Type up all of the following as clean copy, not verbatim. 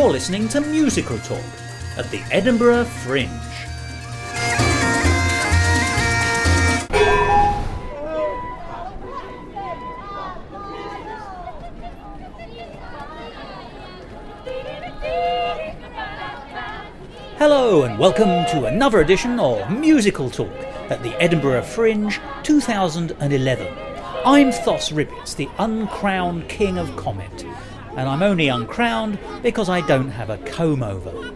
You're listening to Musical Talk at the Edinburgh Fringe. Hello and welcome to another edition of Musical Talk at the Edinburgh Fringe 2011. I'm Thos the uncrowned king of comment, and I'm only uncrowned because I don't have a comb over.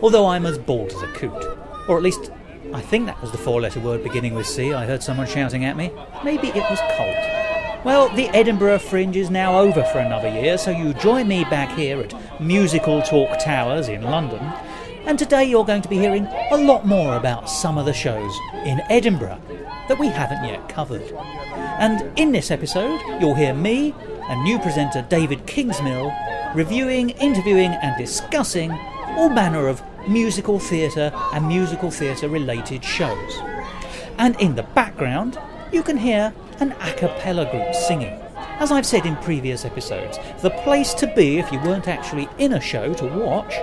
Although I'm as bald as a coot. Or at least, I think that was the four-letter word beginning with C. I heard someone shouting at me. Maybe it was Colt. Well, the Edinburgh Fringe is now over for another year, so you join me back here at Musical Talk Towers in London. And today you're going to be hearing a lot more about some of the shows in Edinburgh that we haven't yet covered. And in this episode, you'll hear me and new presenter David Kingsmill reviewing, interviewing and discussing all manner of musical theatre and musical theatre related shows. And in the background, you can hear an a cappella group singing. As I've said in previous episodes, the place to be if you weren't actually in a show to watch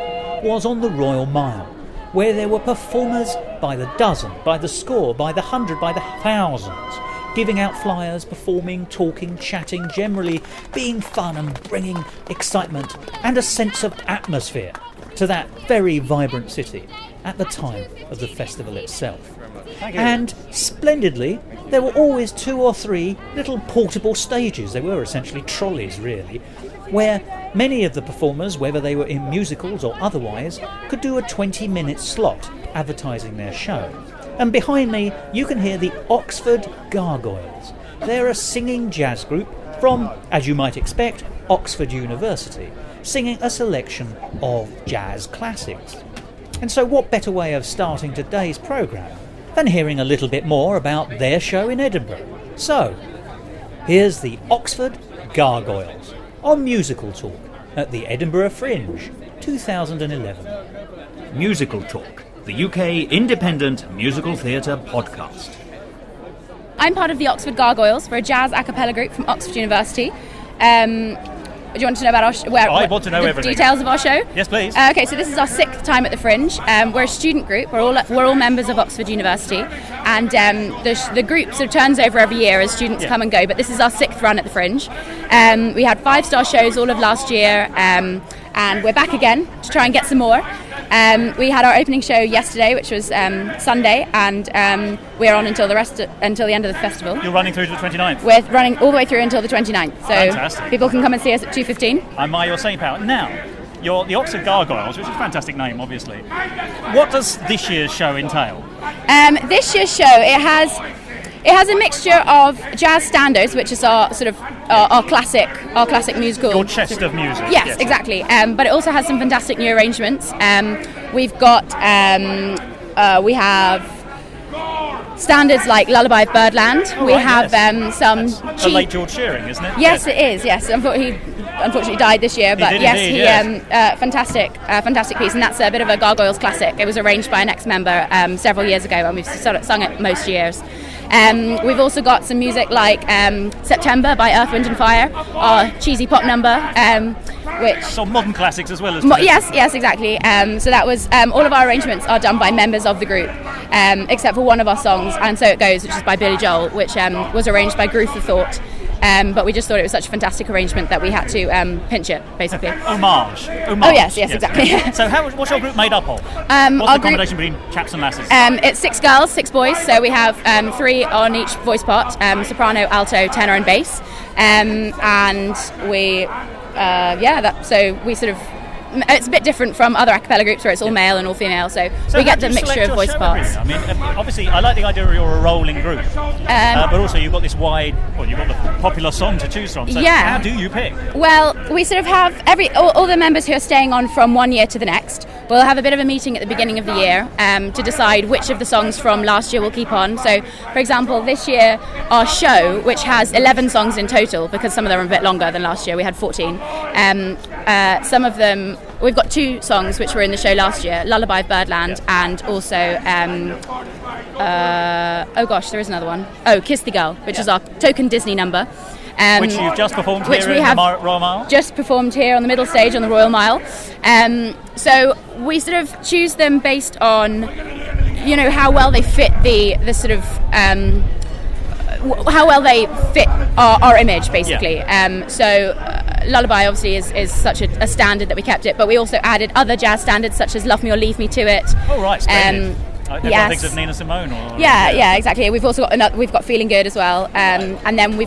was on the Royal Mile, where there were performers by the dozen, by the score, by the hundred, by the thousands, giving out flyers, performing, talking, chatting, generally being fun and bringing excitement and a sense of atmosphere to that very vibrant city at the time of the festival itself. And splendidly, there were always two or three little portable stages. They were essentially trolleys, really, where many of the performers, whether they were in musicals or otherwise, could do a 20-minute slot advertising their show. And behind me, you can hear the Oxford Gargoyles. They're a singing jazz group from, as you might expect, Oxford University, singing a selection of jazz classics. And so what better way of starting today's programme than hearing a little bit more about their show in Edinburgh? So, here's the Oxford Gargoyles on Musical Talk at the Edinburgh Fringe 2011. Musical Talk, the UK independent musical theatre podcast. I'm part of the Oxford Gargoyles. We're a jazz a cappella group from Oxford University. Do you want to know about our I want to know everything. Details of our show? Yes, please. Okay, so this is our 6th time at the Fringe. We're a student group. We're all members of Oxford University, and the group sort of turns over every year as students come and go. But this is our 6th run at the Fringe. We had 5-star shows all of last year, and we're back again to try and get some more. We had our opening show yesterday, which was Sunday, and we're on until the end of the festival. You're running through to the 29th? We're running all the way through until the 29th. So fantastic. People can come and see us at 2:15. I'm your Saint Power. Now, you're the Oxford Gargoyles, which is a fantastic name, obviously. What does this year's show entail? This year's show, it has a mixture of jazz standards, which is our sort of our classic musical. Your chest of music. Yes, exactly. But it also has some fantastic new arrangements. We've got we have standards like Lullaby of Birdland. We have some. The late George Shearing, isn't it? Yes, it is. Yes, he unfortunately died this year, but fantastic piece, and that's a bit of a Gargoyles classic. It was arranged by an ex-member several years ago, and we've sung it most years. We've also got some music like September by Earth, Wind and Fire, our cheesy pop number, which... So modern classics as well as... Yes, exactly. So that was... all of our arrangements are done by members of the group, except for one of our songs, And So It Goes, which is by Billy Joel, which was arranged by Groove the Thought. But we just thought it was such a fantastic arrangement that we had to pinch it, basically. Homage. Oh, yes, exactly. So what's your group made up of? What's the combination between chaps and lasses? It's 6 girls, 6 boys, so we have 3 on each voice part, soprano, alto, tenor and bass. And we, so we sort of... It's a bit different from other a cappella groups where it's all male and all female, so we get the mixture of voice parts. I mean, obviously, I like the idea of you're a rolling group, but also you've got this you've got the popular song to choose from, so how do you pick? Well, we sort of have all the members who are staying on from one year to the next. We'll have a bit of a meeting at the beginning of the year to decide which of the songs from last year will keep on. So, for example, this year, our show, which has 11 songs in total, because some of them are a bit longer than last year, we had 14. Some of them... We've got 2 songs which were in the show last year, Lullaby of Birdland and also, there is another one. Oh, Kiss the Girl, which is our token Disney number. Which you've just performed which here we in have the Royal Mile? Just performed here on the middle stage on the Royal Mile. So we sort of choose them based on, how well they fit the sort of how well they fit our image, basically. Lullaby obviously is such a standard that we kept it, but we also added other jazz standards such as Love Me or Leave Me to it. Oh, right, splendid. Everyone thinks of Nina Simone. Yeah, exactly. We've also got we've got Feeling Good as well, and then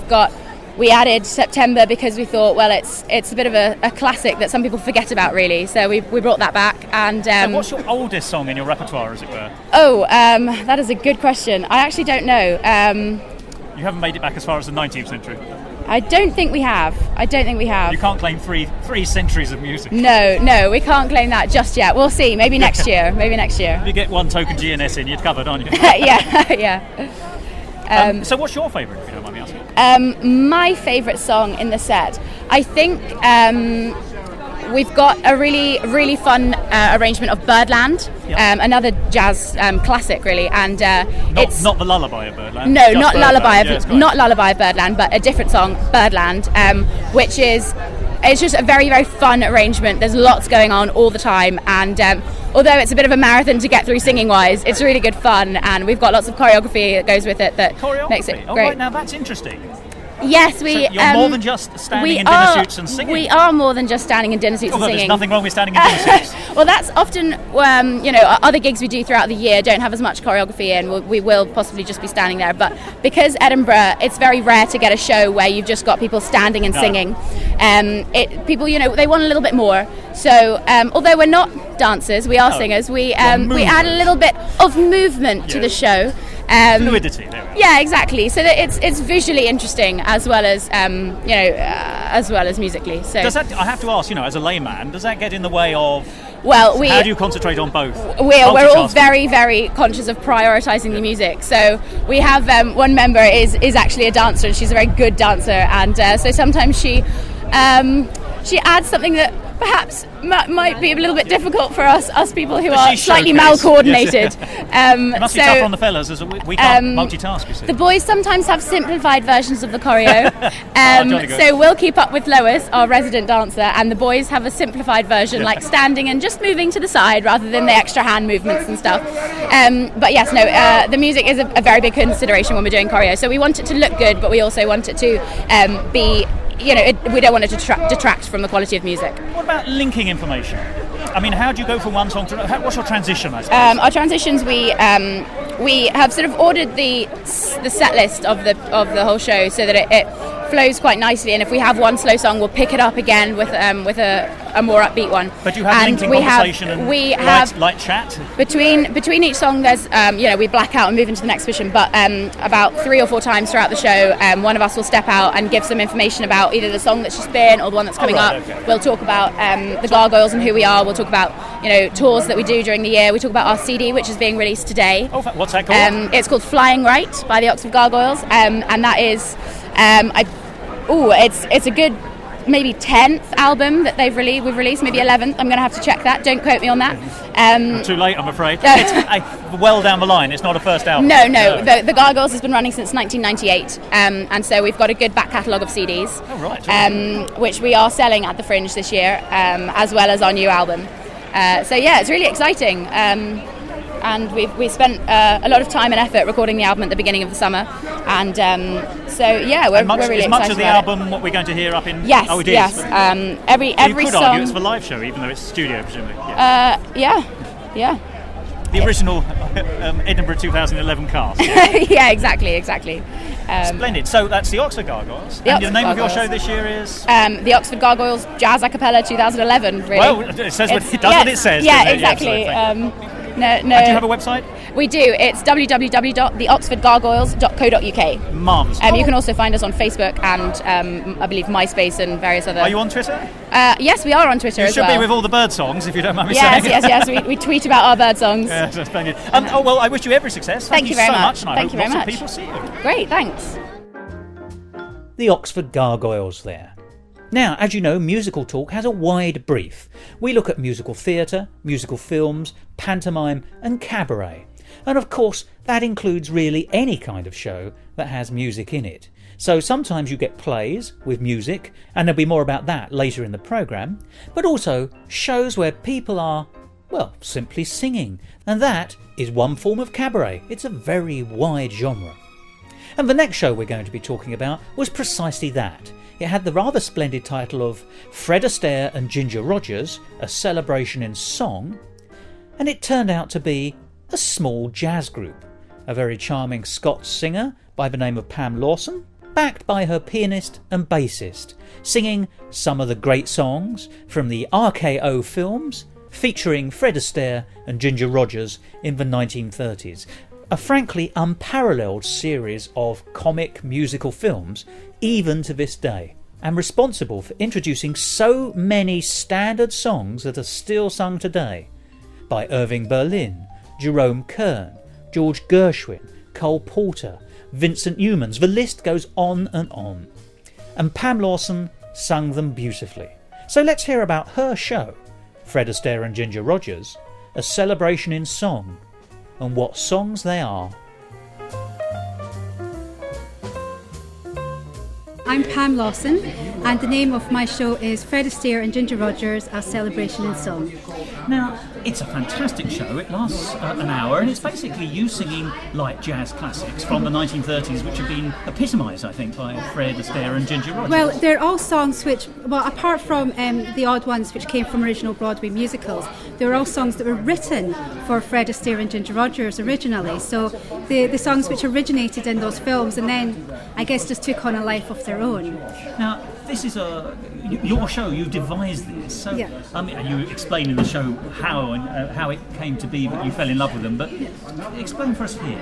we added September because we thought, well, it's a bit of a classic that some people forget about, really. So we brought that back. And so what's your oldest song in your repertoire, as it were? That is a good question. I actually don't know. You haven't made it back as far as the 19th century? I don't think we have. You can't claim three centuries of music. No, we can't claim that just yet. We'll see. Maybe next year. If you get one token GNS in, you're covered, aren't you? Yeah. So what's your favourite, if you don't mind me asking? My favourite song in the set, I think we've got a really, really fun arrangement of Birdland, another jazz classic, really, and it's not the lullaby of Birdland. No, not lullaby of Birdland, but a different song, Birdland, which is. It's just a very, very fun arrangement. There's lots going on all the time, and although it's a bit of a marathon to get through singing-wise, it's really good fun, and we've got lots of choreography that goes with it that makes it great. Right, now that's interesting. Yes, So you're more than just standing in dinner suits and singing. We are more than just standing in dinner suits and singing. There's nothing wrong with standing in dinner suits. Well, that's often, other gigs we do throughout the year don't have as much choreography in. We will possibly just be standing there. But because Edinburgh, it's very rare to get a show where you've just got people standing and singing. People, they want a little bit more. So, although we're not dancers, we are singers. We add a little bit of movement to the show. Fluidity. There we are. Yeah, exactly. So that it's visually interesting as well as as well as musically. So does that? I have to ask, as a layman, does that get in the way of? Well, how do you concentrate on both? We're all very, very conscious of prioritising the music. So we have one member is actually a dancer, and she's a very good dancer, and so sometimes she adds something that perhaps might be a little bit difficult for us people who are slightly mal-coordinated. It must be tough on the fellas, as we can't multitask, you see. The boys sometimes have simplified versions of the choreo. So we'll keep up with Lois, our resident dancer, and the boys have a simplified version, like standing and just moving to the side rather than the extra hand movements and stuff. But yes, the music is a very big consideration when we're doing choreo. So we want it to look good, but we also want it to be... we don't want it to detract from the quality of music. What about linking information? I mean, how do you go from one song to what's your transition, I suppose? Our transitions, we have sort of ordered the set list of the whole show so that it flows quite nicely, and if we have one slow song, we'll pick it up again with a more upbeat one. But you have linking conversation and light chat? Between each song, there's we black out and move into the next position, but about 3 or 4 times throughout the show, one of us will step out and give some information about either the song that's just been or the one that's coming up. Okay. We'll talk about the Gargoyles and who we are. We'll talk about tours that we do during the year. We talk about our CD, which is being released today. Oh, what's that called? It's called Flying Right by the Oxford Gargoyles, and that is it's a good maybe 10th album that we've released, maybe 11th. I'm going to have to check that. Don't quote me on that. Too late, I'm afraid. It's well down the line. It's not a first album. No. The Gargoyles has been running since 1998, and so we've got a good back catalogue of CDs. Oh, right. Which we are selling at the Fringe this year, as well as our new album. So yeah, it's really exciting. And we spent a lot of time and effort recording the album at the beginning of the summer, and so yeah, we're really excited. Is much of the album what we're going to hear up in? Yes, oh, it is. Yes. Every you could song. argue it's for live show, even though it's studio, presumably. Yeah. The original Edinburgh 2011 cast. Yeah, exactly. Splendid. So that's the Oxford Gargoyles. And the name of your show this year is? The Oxford Gargoyles Jazz A Cappella 2011. Really. Well, it says what it says. Yeah, exactly. No. And do you have a website? We do. It's www.theoxfordgargoyles.co.uk. Marvellous. You can also find us on Facebook and I believe MySpace and various other... Are you on Twitter? Yes, we are on Twitter as well. You should be with all the bird songs, if you don't mind me saying. Yes. We tweet about our bird songs. Yeah, that's splendid. Well, I wish you every success. Thank you very much. And I hope lots of people see you. Great, thanks. The Oxford Gargoyles there. Now, as you know, Musical Talk has a wide brief. We look at musical theatre, musical films, pantomime and cabaret. And of course, that includes really any kind of show that has music in it. So sometimes you get plays with music, and there'll be more about that later in the programme, but also shows where people are, well, simply singing. And that is one form of cabaret. It's a very wide genre. And the next show we're going to be talking about was precisely that. It had the rather splendid title of Fred Astaire and Ginger Rogers, a celebration in song, and it turned out to be a small jazz group. A very charming Scots singer by the name of Pam Lawson, backed by her pianist and bassist, singing some of the great songs from the RKO films featuring Fred Astaire and Ginger Rogers in the 1930s. A frankly unparalleled series of comic musical films, even to this day, and responsible for introducing so many standard songs that are still sung today by Irving Berlin, Jerome Kern, George Gershwin, Cole Porter, Vincent Youmans. The list goes on. And Pam Lawson sung them beautifully. So let's hear about her show, Fred Astaire and Ginger Rogers, a celebration in song, and what songs they are. I'm Pam Lawson, and the name of my show is Fred Astaire and Ginger Rogers, a celebration in song. Now, it's a fantastic show. It lasts an hour, and it's basically you singing light jazz classics from the 1930s, which have been epitomised, I think, by Fred Astaire and Ginger Rogers. Well, they're all songs which, well, apart from the odd ones which came from original Broadway musicals, they were all songs that were written for Fred Astaire and Ginger Rogers originally. So the songs which originated in those films and then, I guess, just took on a life of their own. Now, this is your show. You devised this, so yeah. And you explain in the show how it came to be that you fell in love with them. But explain for us here.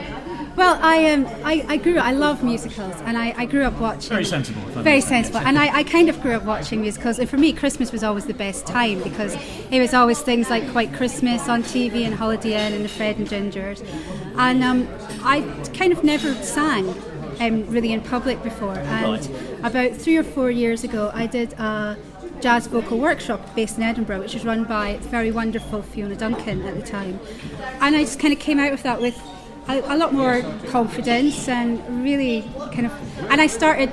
Well, I love musicals, and I grew up watching. Very sensible. Very sensible, and I kind of grew up watching musicals. And for me, Christmas was always the best time because it was always things like White Christmas on TV and Holiday Inn and the Fred and Gingers, and I kind of never sang really in public before. And about 3 or 4 years ago, I did a jazz vocal workshop based in Edinburgh, which was run by the very wonderful Fiona Duncan at the time, and I just kind of came out of that with a lot more confidence and really kind of, and I started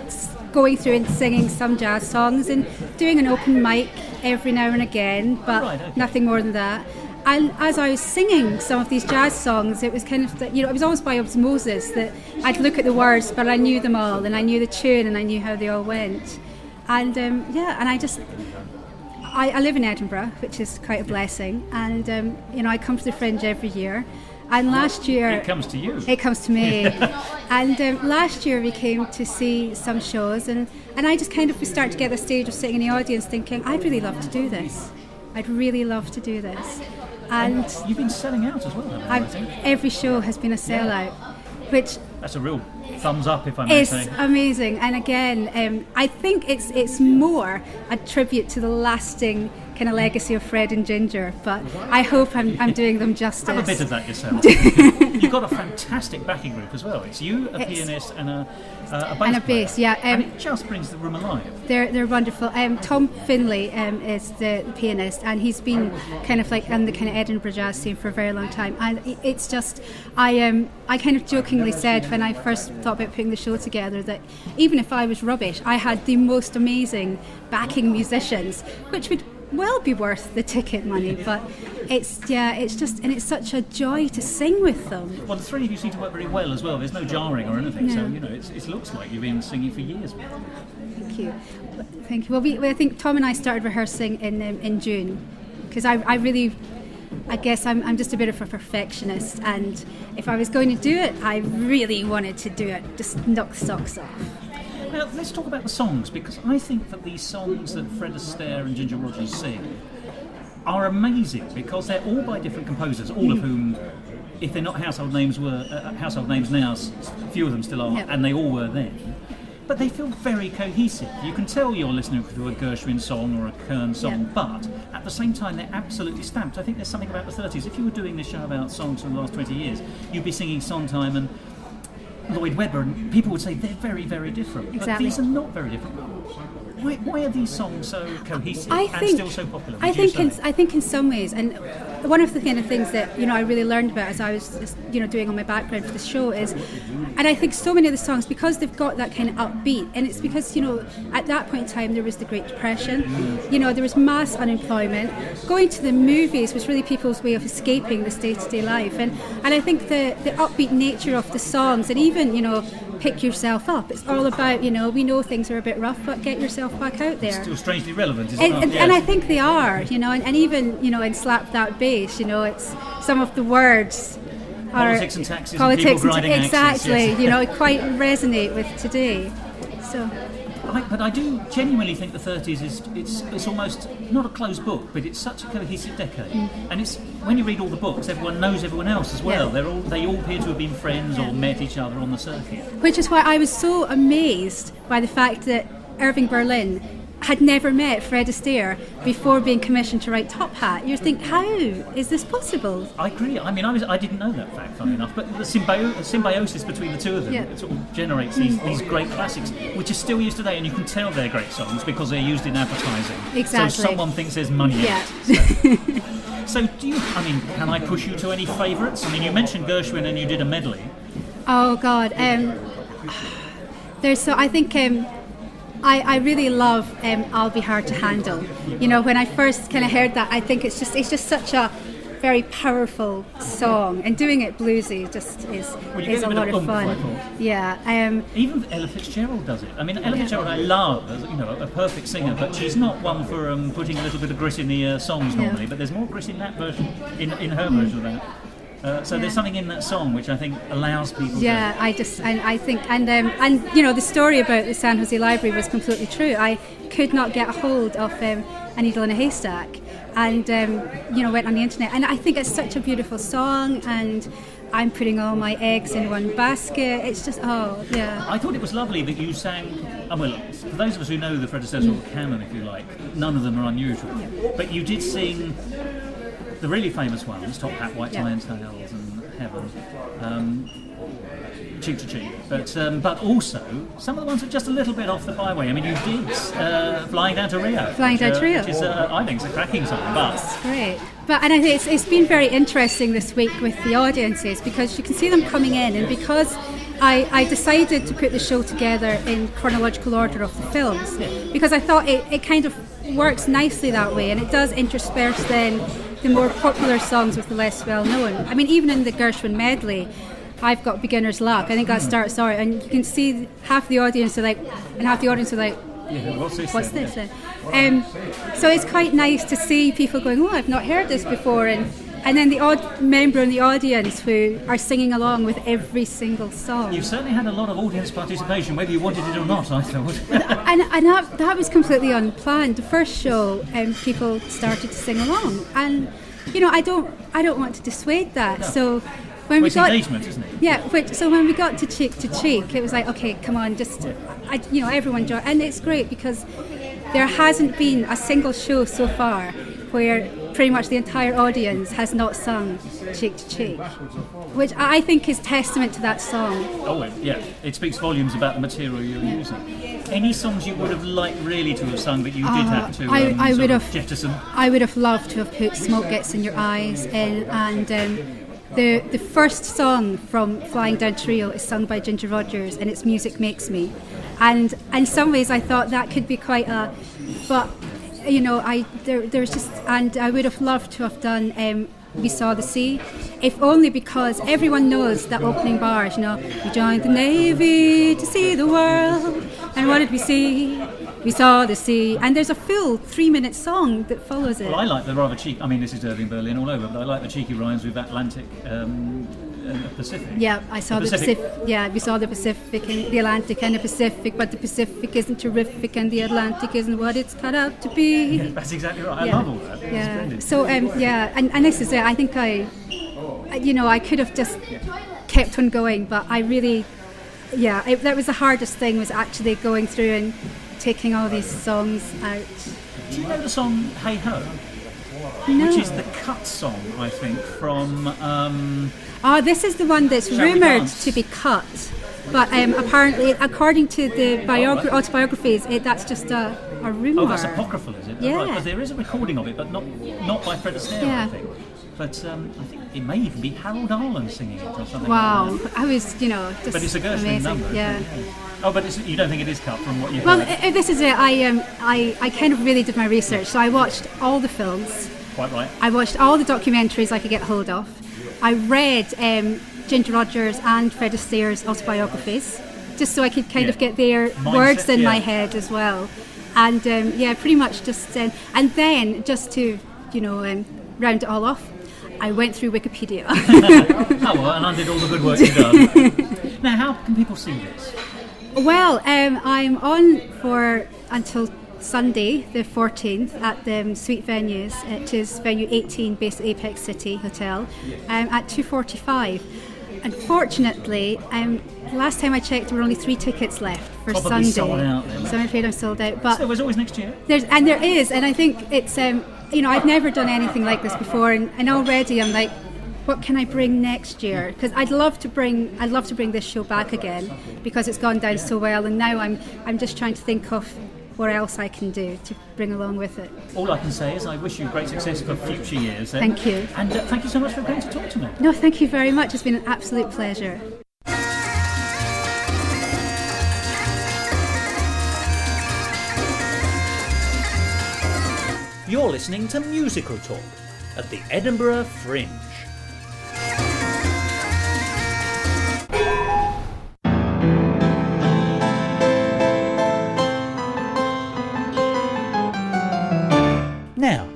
going through and singing some jazz songs and doing an open mic every now and again, but nothing more than that. And as I was singing some of these jazz songs, it was kind of, it was almost by osmosis that I'd look at the words, but I knew them all, and I knew the tune, and I knew how they all went. And and I live in Edinburgh, which is quite a blessing, and I come to the Fringe every year. And last year... It comes to you. It comes to me. And last year we came to see some shows, and I just kind of started to get the stage of sitting in the audience thinking, I'd really love to do this. I'd really love to do this. And you've been selling out as well, I think. Every show has been a sellout, which... That's a real thumbs up, if I may say. It's amazing. And again, I think it's more a tribute to the lasting kind of legacy of Fred and Ginger, but I hope I'm doing them justice. Have a bit of that yourself. You've got a fantastic backing group as well. It's you, a pianist, and a bass player. And a bass, yeah. And it just brings the room alive. They're wonderful. Tom Finlay is the pianist, and he's been kind of like in the kind of Edinburgh jazz scene for a very long time. And it's just, I kind of jokingly said when I first thought about putting the show together that even if I was rubbish, I had the most amazing backing musicians, which would well be worth the ticket money, but it's just, and it's such a joy to sing with them. Well, the three of you seem to work very well as well. There's no jarring or anything, no. So it looks like you've been singing for years. Thank you. Well, I think Tom and I started rehearsing in June because I guess I'm just a bit of a perfectionist, and if I was going to do it, I really wanted to do it, just knock the socks off. Now, let's talk about the songs, because I think that these songs that Fred Astaire and Ginger Rogers sing are amazing, because they're all by different composers, all of whom, if they're not household names now, few of them still are, and they all were then. But they feel very cohesive. You can tell you're listening to a Gershwin song or a Kern song, but at the same time they're absolutely stamped. I think there's something about the 30s. If you were doing this show about songs from the last 20 years, you'd be singing Sondheim, and Lloyd Webber, and people would say they're very, very different. Exactly. But these are not very different. Why are these songs so cohesive and still so popular? I think in some ways, and one of the kind of things that I really learned about as I was doing on my background for the show is, and I think so many of the songs, because they've got that kind of upbeat, and it's because at that point in time there was the Great Depression, there was mass unemployment. Going to the movies was really people's way of escaping this day-to-day life, and I think the upbeat nature of the songs, and even pick yourself up. It's all about, we know things are a bit rough, but get yourself back out there. Still strangely relevant, isn't it? And I think they are, and even, in Slap That Bass, it's some of the words are... Politics and taxes and people grinding axes. Exactly, quite resonate with today. So... But I do genuinely think the 30s it's almost not a closed book, but it's such a cohesive decade. And it's when you read all the books, everyone knows everyone else as well. Yeah. They all appear to have been friends or met each other on the circuit. Which is why I was so amazed by the fact that Irving Berlin had never met Fred Astaire before being commissioned to write Top Hat. You think, how is this possible? I agree. I mean, I didn't know that fact, funny enough. But the symbiosis between the two of them it sort of generates these great classics, which are still used today, and you can tell they're great songs because they're used in advertising. Exactly. So someone thinks there's money in it. So can I push you to any favourites? I mean, you mentioned Gershwin and you did a medley. Oh God, I think. I really love I'll Be Hard to Handle. When I first kind of heard that, I think it's just such a very powerful song, and doing it bluesy just is a lot of fun. Yeah. Even Ella Fitzgerald does it. I mean, Ella Fitzgerald I love, as a perfect singer, but she's not one for putting a little bit of grit in the songs normally. But there's more grit in that version, in her version of that. There's something in that song which I think allows people. Yeah, I think, and the story about the San Jose Library was completely true. I could not get a hold of A Needle in a Haystack, and went on the internet, and I think it's such a beautiful song, and I'm putting all my eggs in one basket. It's just I thought it was lovely that you sang. Well, for those of us who know the Fred Astaire sort of canon, if you like, none of them are unusual, but you did sing the really famous ones, Top Hat, White Tie and Tails, and Heaven, Cheek to Cheek. But also, some of the ones are just a little bit off the byway. I mean, you did Flying Down to Rio. Which is, I think, it's a cracking song. But it's great. And I think it's been very interesting this week with the audiences, because you can see them coming in, and because I decided to put the show together in chronological order of the films, because I thought it kind of works nicely that way, and it does intersperse then the more popular songs with the less well known. I mean, even in the Gershwin medley, I've got Beginner's Luck. I think that starts out, and you can see half the audience are like, and half the audience are like, what's this? So it's quite nice to see people going, I've not heard this before, and then the odd member in the audience who are singing along with every single song. You've certainly had a lot of audience participation, whether you wanted it or not, I thought. and that was completely unplanned. The first show, people started to sing along, and I don't want to dissuade that. No. So when we got engagement, isn't it? Yeah. So when we got to Cheek, it was like, okay, come on, just everyone join, and it's great because there hasn't been a single show so far where pretty much the entire audience has not sung Cheek to Cheek, which I think is testament to that song. Oh, yeah. It speaks volumes about the material you're using. Any songs you would have liked really to have sung that you did have to I would have jettison? I would have loved to have put Smoke Gets in Your Eyes in, and the first song from Flying Down to Rio is sung by Ginger Rogers, and it's Music Makes Me. And in some ways I thought that could be quite a... But... there's just, and I would have loved to have done We Saw the Sea, if only because everyone knows that opening bars, we joined the Navy to see the world, and what did we see? We saw the sea, and there's a full 3-minute song that follows it. Well, I like the rather cheeky, this is Irving Berlin all over, but I like the cheeky rhymes with Atlantic and Pacific. Yeah, I saw the Pacific. Yeah, we saw the Pacific and the Atlantic and the Pacific, but the Pacific isn't terrific and the Atlantic isn't what it's cut out to be. Yeah, that's exactly right. I love all that. Yeah. So and this is it. I think I could have just kept on going, but I really, that was the hardest thing, was actually going through and taking all these songs out. Do you know the song Hey Ho? No. Which is the cut song, I think, from... this is the one that's rumoured to be cut. But apparently, according to the autobiographies, that's just a rumour. Oh, that's apocryphal, is it? Yeah. Right, because there is a recording of it, but not by Fred Astaire, Yeah. I think. But I think it may even be Harold Arlen singing it or something. Wow, like that. I was, just But it's a Gershwin amazing. number. Yeah. Oh, but you don't think it is cut from what you've Well, heard? this is it. I kind of really did my research. So I watched all the films. Quite right. I watched all the documentaries I could get hold of. I read Ginger Rogers and Fred Astaire's autobiographies, just so I could kind of get their words in my head as well. And pretty much just and then just to round it all off, I went through Wikipedia. Oh well, and undid all the good work you've done. Now, how can people see this? Well, I'm on for until Sunday, the 14th, at the Suite Venues, which is venue 18, based at Apex City Hotel, at 2:45. Unfortunately, last time I checked, there were only 3 tickets left for Probably Sunday. sold out then. So I'm afraid I'm sold out. But So there's always next year. there is, and I think it's I've never done anything like this before, and already I'm like, what can I bring next year? Because I'd love to bring this show back again, because it's gone down so well, and now I'm just trying to think of what else I can do to bring along with it. All I can say is I wish you great success for future years. Then. Thank you. And thank you so much for agreeing to talk to me. No, thank you very much. It's been an absolute pleasure. You're listening to Musical Talk at the Edinburgh Fringe. Now,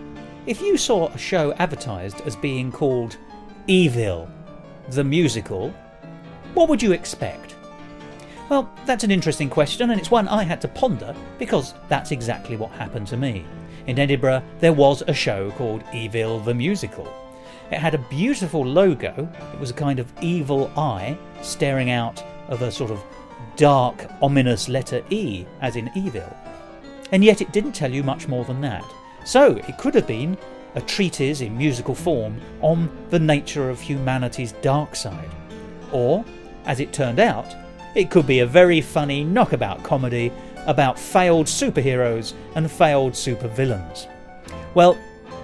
if you saw a show advertised as being called Evil, the Musical, what would you expect? Well, that's an interesting question, and it's one I had to ponder, because that's exactly what happened to me. In Edinburgh, there was a show called Evil, the Musical. It had a beautiful logo. It was a kind of evil eye staring out of a sort of dark, ominous letter E, as in evil. And yet it didn't tell you much more than that. So it could have been a treatise in musical form on the nature of humanity's dark side. Or, as it turned out, it could be a very funny knockabout comedy about failed superheroes and failed supervillains. Well,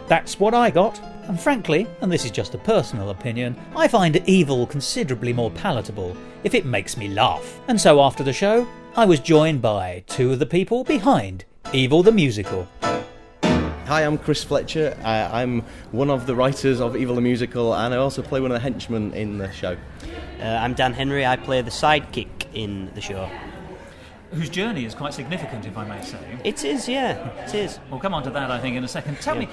that's what I got, and frankly, and this is just a personal opinion, I find Evil considerably more palatable if it makes me laugh. And so after the show, I was joined by 2 of the people behind Evil the Musical. Hi, I'm Chris Fletcher. I'm one of the writers of Evil the Musical, and I also play one of the henchmen in the show. I'm Dan Henry. I play the sidekick in the show. Whose journey is quite significant, if I may say. It is, yeah, it is. We'll come on to that, I think, in a second. Tell me,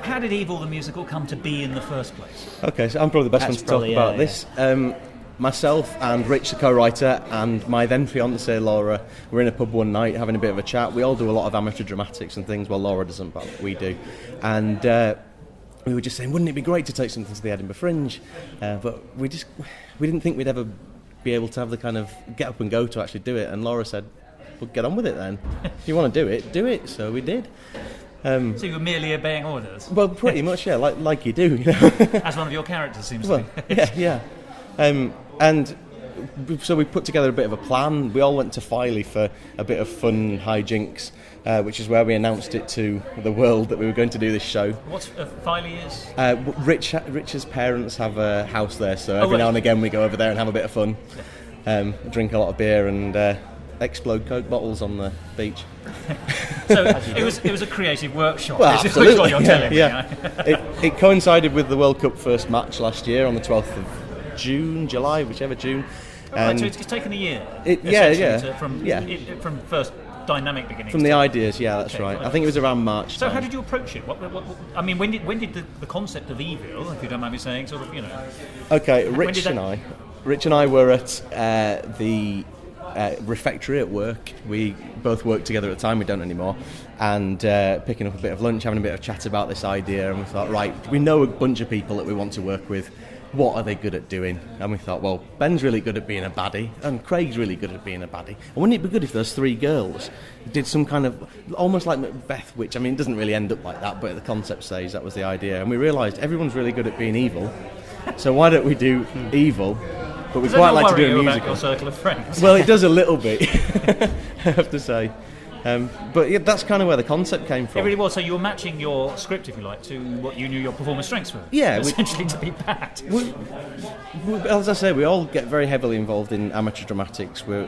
how did Evil the Musical come to be in the first place? Okay, so I'm probably the best one to talk about this. Myself and Rich, the co-writer, and my then fiancée Laura were in a pub one night having a bit of a chat. We all do a lot of amateur dramatics and things. Well, Laura doesn't, but we do. And we were just saying, wouldn't it be great to take something to the Edinburgh Fringe? But we didn't think we'd ever be able to have the kind of get up and go to actually do it. And Laura said, well, get on with it then. If you want to do it, do it. So we did. So you were merely obeying orders? Well, pretty much, yeah, like you do. You know? As one of your characters seems to be. Yeah. And so we put together a bit of a plan. We all went to Filey for a bit of fun hijinks, which is where we announced it to the world that we were going to do this show. What's Filey is? Rich's parents have a house there, so every now and again we go over there and have a bit of fun, drink a lot of beer and explode Coke bottles on the beach. So it was a creative workshop. Well, is absolutely. what you're telling me. It coincided with the World Cup first match last year on the 12th of July, whichever June. Right, so it's taken a year. From first dynamic beginning. From the ideas, yeah, that's right. Well, I think it was around March. So how did you approach it? What, I mean, when did the concept of Evil, if you don't mind me saying, sort of, Okay, Rich and I were at the refectory at work. We both worked together at the time, we don't anymore, and picking up a bit of lunch, having a bit of chat about this idea, and we thought, right, we know a bunch of people that we want to work with. What are they good at doing? And we thought, well, Ben's really good at being a baddie, and Craig's really good at being a baddie. And wouldn't it be good if those 3 girls did some kind of, almost like Macbeth, which, I mean, doesn't really end up like that, but the concept says that was the idea. And we realised everyone's really good at being evil, so why don't we do evil, but we Does quite that like to do worry a you about musical. your circle of friends? Well, it does a little bit, I have to say. But yeah, that's kind of where the concept came from. It really was. So you were matching your script, if you like, to what you knew your performance strengths were. Yeah, essentially to be bad. As I say, we all get very heavily involved in amateur dramatics. We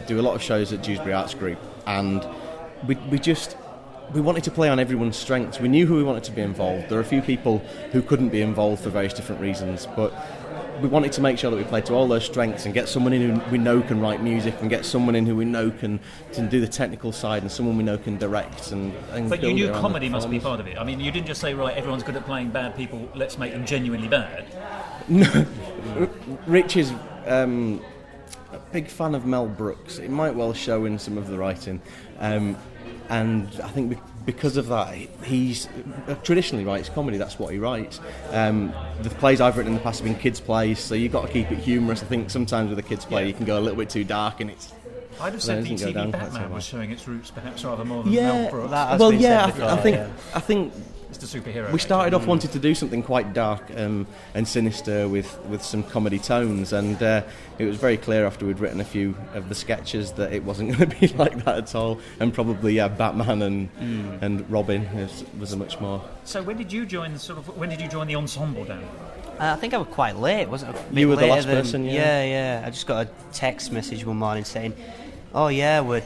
do a lot of shows at Dewsbury Arts Group, and we wanted to play on everyone's strengths. We knew who we wanted to be involved. There are a few people who couldn't be involved for various different reasons, but we wanted to make sure that we played to all those strengths and get someone in who we know can write music, and get someone in who we know can do the technical side, and someone we know can direct. But you knew comedy must be part of it. I mean, you didn't just say, right, everyone's good at playing bad people, let's make them genuinely bad. No, Rich is a big fan of Mel Brooks. It might well show in some of the writing. And I think because of that, he's traditionally writes comedy. That's what he writes. The plays I've written in the past have been kids' plays, so you've got to keep it humorous. I think sometimes with a kids' play, you can go a little bit too dark, and it's. I'd have said PTV Batman was showing its roots, perhaps rather more than Yeah, Mel Brooks. I think. It's the superhero. We started off wanting to do something quite dark and sinister with some comedy tones, and it was very clear after we'd written a few of the sketches that it wasn't going to be like that at all, and probably Batman and Robin was a much more. So when did you join the ensemble, Dan? I think I was quite late, wasn't I? You were the last person, Yeah. I just got a text message one morning saying, "Oh yeah, we're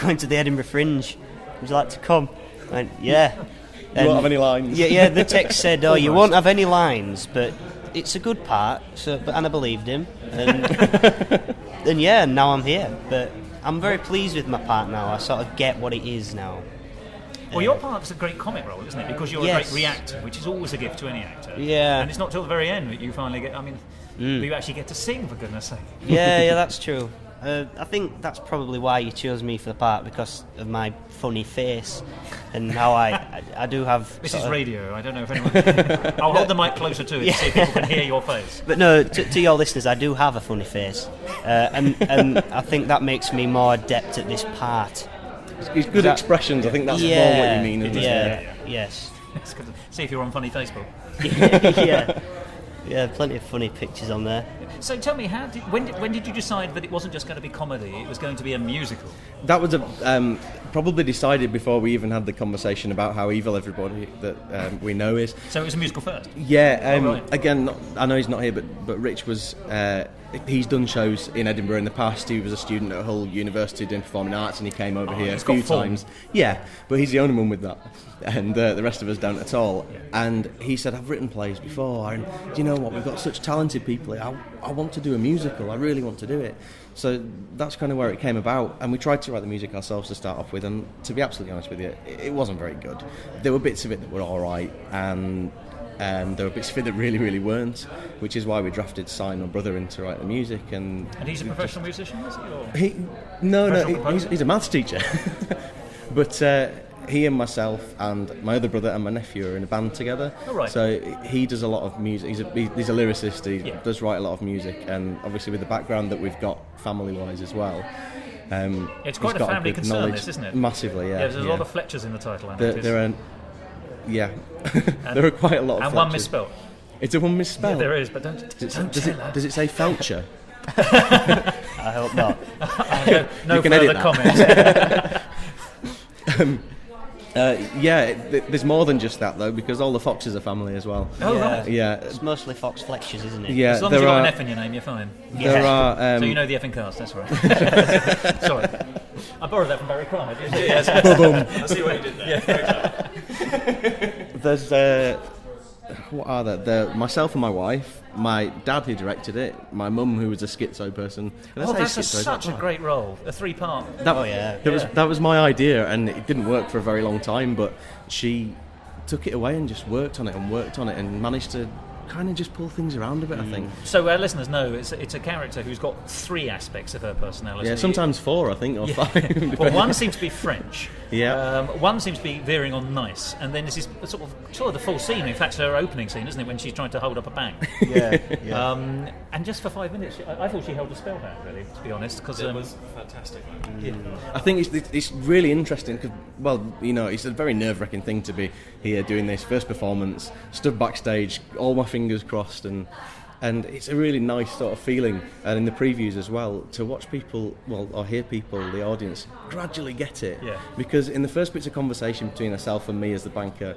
going to the Edinburgh Fringe. Would you like to come?" I went, "Yeah." You won't have any lines. Yeah. The text said, "Oh, you won't have any lines, but it's a good part." And I believed him, and now I'm here. But I'm very pleased with my part now. I sort of get what it is now. Well, your part's a great comic role, isn't it? Because you're a great reactor, which is always a gift to any actor. Yeah. And it's not till the very end that you finally get. I mean, you actually get to sing, for goodness' sake. Yeah, that's true. I think that's probably why you chose me for the part, because of my funny face and how I do have. This is radio. I don't know if anyone. I'll hold the mic closer to it to see if people can hear your face. But no, to your listeners, I do have a funny face, and I think that makes me more adept at this part. It's good expressions. I think that's more what you mean. Isn't it? Yes. See if you're on Funny Facebook. Yeah, plenty of funny pictures on there. So tell me, when did you decide that it wasn't just going to be comedy, it was going to be a musical? That was probably decided before we even had the conversation about how evil everybody that we know is. So it was a musical first? Yeah, right. Again, I know he's not here, but Rich was... he's done shows in Edinburgh in the past. He was a student at Hull University doing performing arts, and he came over here a few times. Yeah, but he's the only one with that, and the rest of us don't at all. Yeah. And he said, "I've written plays before, and do you know what? We've got such talented people here. I want to do a musical. I really want to do it." So that's kind of where it came about, and we tried to write the music ourselves to start off with. And to be absolutely honest with you, it wasn't very good. There were bits of it that were all right, and there were bits of it that really, really weren't, which is why we drafted Cy, my brother, in to write the music. And he's a professional musician, is he? He's a maths teacher. But he and myself and my other brother and my nephew are in a band together. Oh, right. So he does a lot of music. He's a lyricist. He does write a lot of music, and obviously with the background that we've got family-wise as well. It's quite a family concern, this, isn't it? Massively, yeah. There's a lot of Fletchers in the title. There are. Yeah, there are quite a lot of and Fletchers. One misspelled. It's a one misspelled? Yeah, there is, but don't does it say Felcher? I hope not. No further comments. There's more than just that, though, because all the Foxes are family as well. Oh, right. Yeah. It's mostly Fox Fletchers, isn't it? Yeah, as long as you've got an F in your name, you're fine. There are... so you know the effing cast, that's right. Sorry. I borrowed that from Barry Clyde. Yes. I see what you did there. Yeah. There's... what are there? Myself and my wife, my dad who directed it, my mum who was a schizo person. That's such a great role, a 3-part. That was my idea, and it didn't work for a very long time, but she took it away and just worked on it and managed to kind of just pull things around a bit, I think. So our listeners know it's a character who's got 3 aspects of her personality. Yeah, sometimes 4, I think, or 5. Well, one seems to be French. Yeah. One seems to be veering on nice, and then there's this sort of the full scene. In fact, her opening scene, isn't it, when she's trying to hold up a bank? Yeah. And just for 5 minutes, I thought she held a spell back, really, to be honest, because it was fantastic. Yeah. I think it's really interesting because, well, you know, it's a very nerve-wracking thing to be here doing this first performance, stood backstage, all my fingers crossed, and And it's a really nice sort of feeling, and in the previews as well, to watch people, or hear people, the audience, gradually get it. Yeah. Because in the first bits of conversation between herself and me as the banker,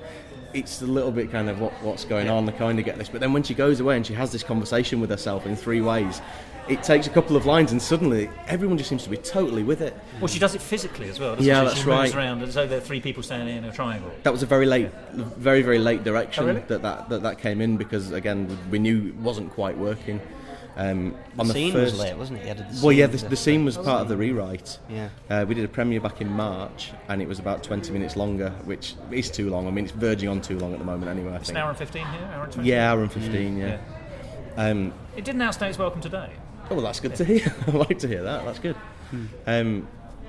it's a little bit kind of what's going on, they kind of get this. But then when she goes away and she has this conversation with herself in 3 ways, it takes a couple of lines and suddenly everyone just seems to be totally with it. Well, she does it physically as well, doesn't Yeah, she? that's She right. moves around as though there are 3 people standing in a triangle. That was a very very late direction. Oh, really? that came in because, again, we knew it wasn't quite working. The scene was late, wasn't it? The scene was part of the rewrite. Yeah. We did a premiere back in March, and it was about 20 minutes longer, which is too long. I mean, it's verging on too long at the moment anyway, I think. It's an hour and 15 here? Hour and 20? Yeah, hour and 15, yeah. It didn't outstay its welcome today. Oh, well, that's good to hear. I like to hear that. That's good.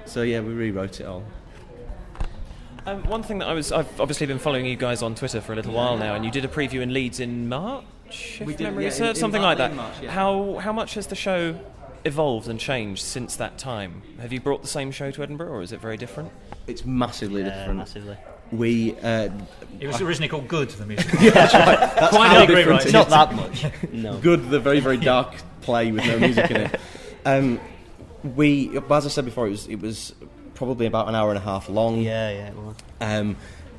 So, yeah, we rewrote it all. One thing that I've obviously been following you guys on Twitter for a little while now, and you did a preview in Leeds in March, We if did, memory yeah, serves, in something March, like that. in March, yeah. How much has the show evolved and changed since that time? Have you brought the same show to Edinburgh, or is it very different? It's massively different. Massively. It was originally called Good, the musical. Yeah, that's right. That's Quite how a big different rewrite. it is. Not that much. No. Good, the very, very dark play with no music in it. As I said before, it was probably about an hour and a half long. Yeah, it was.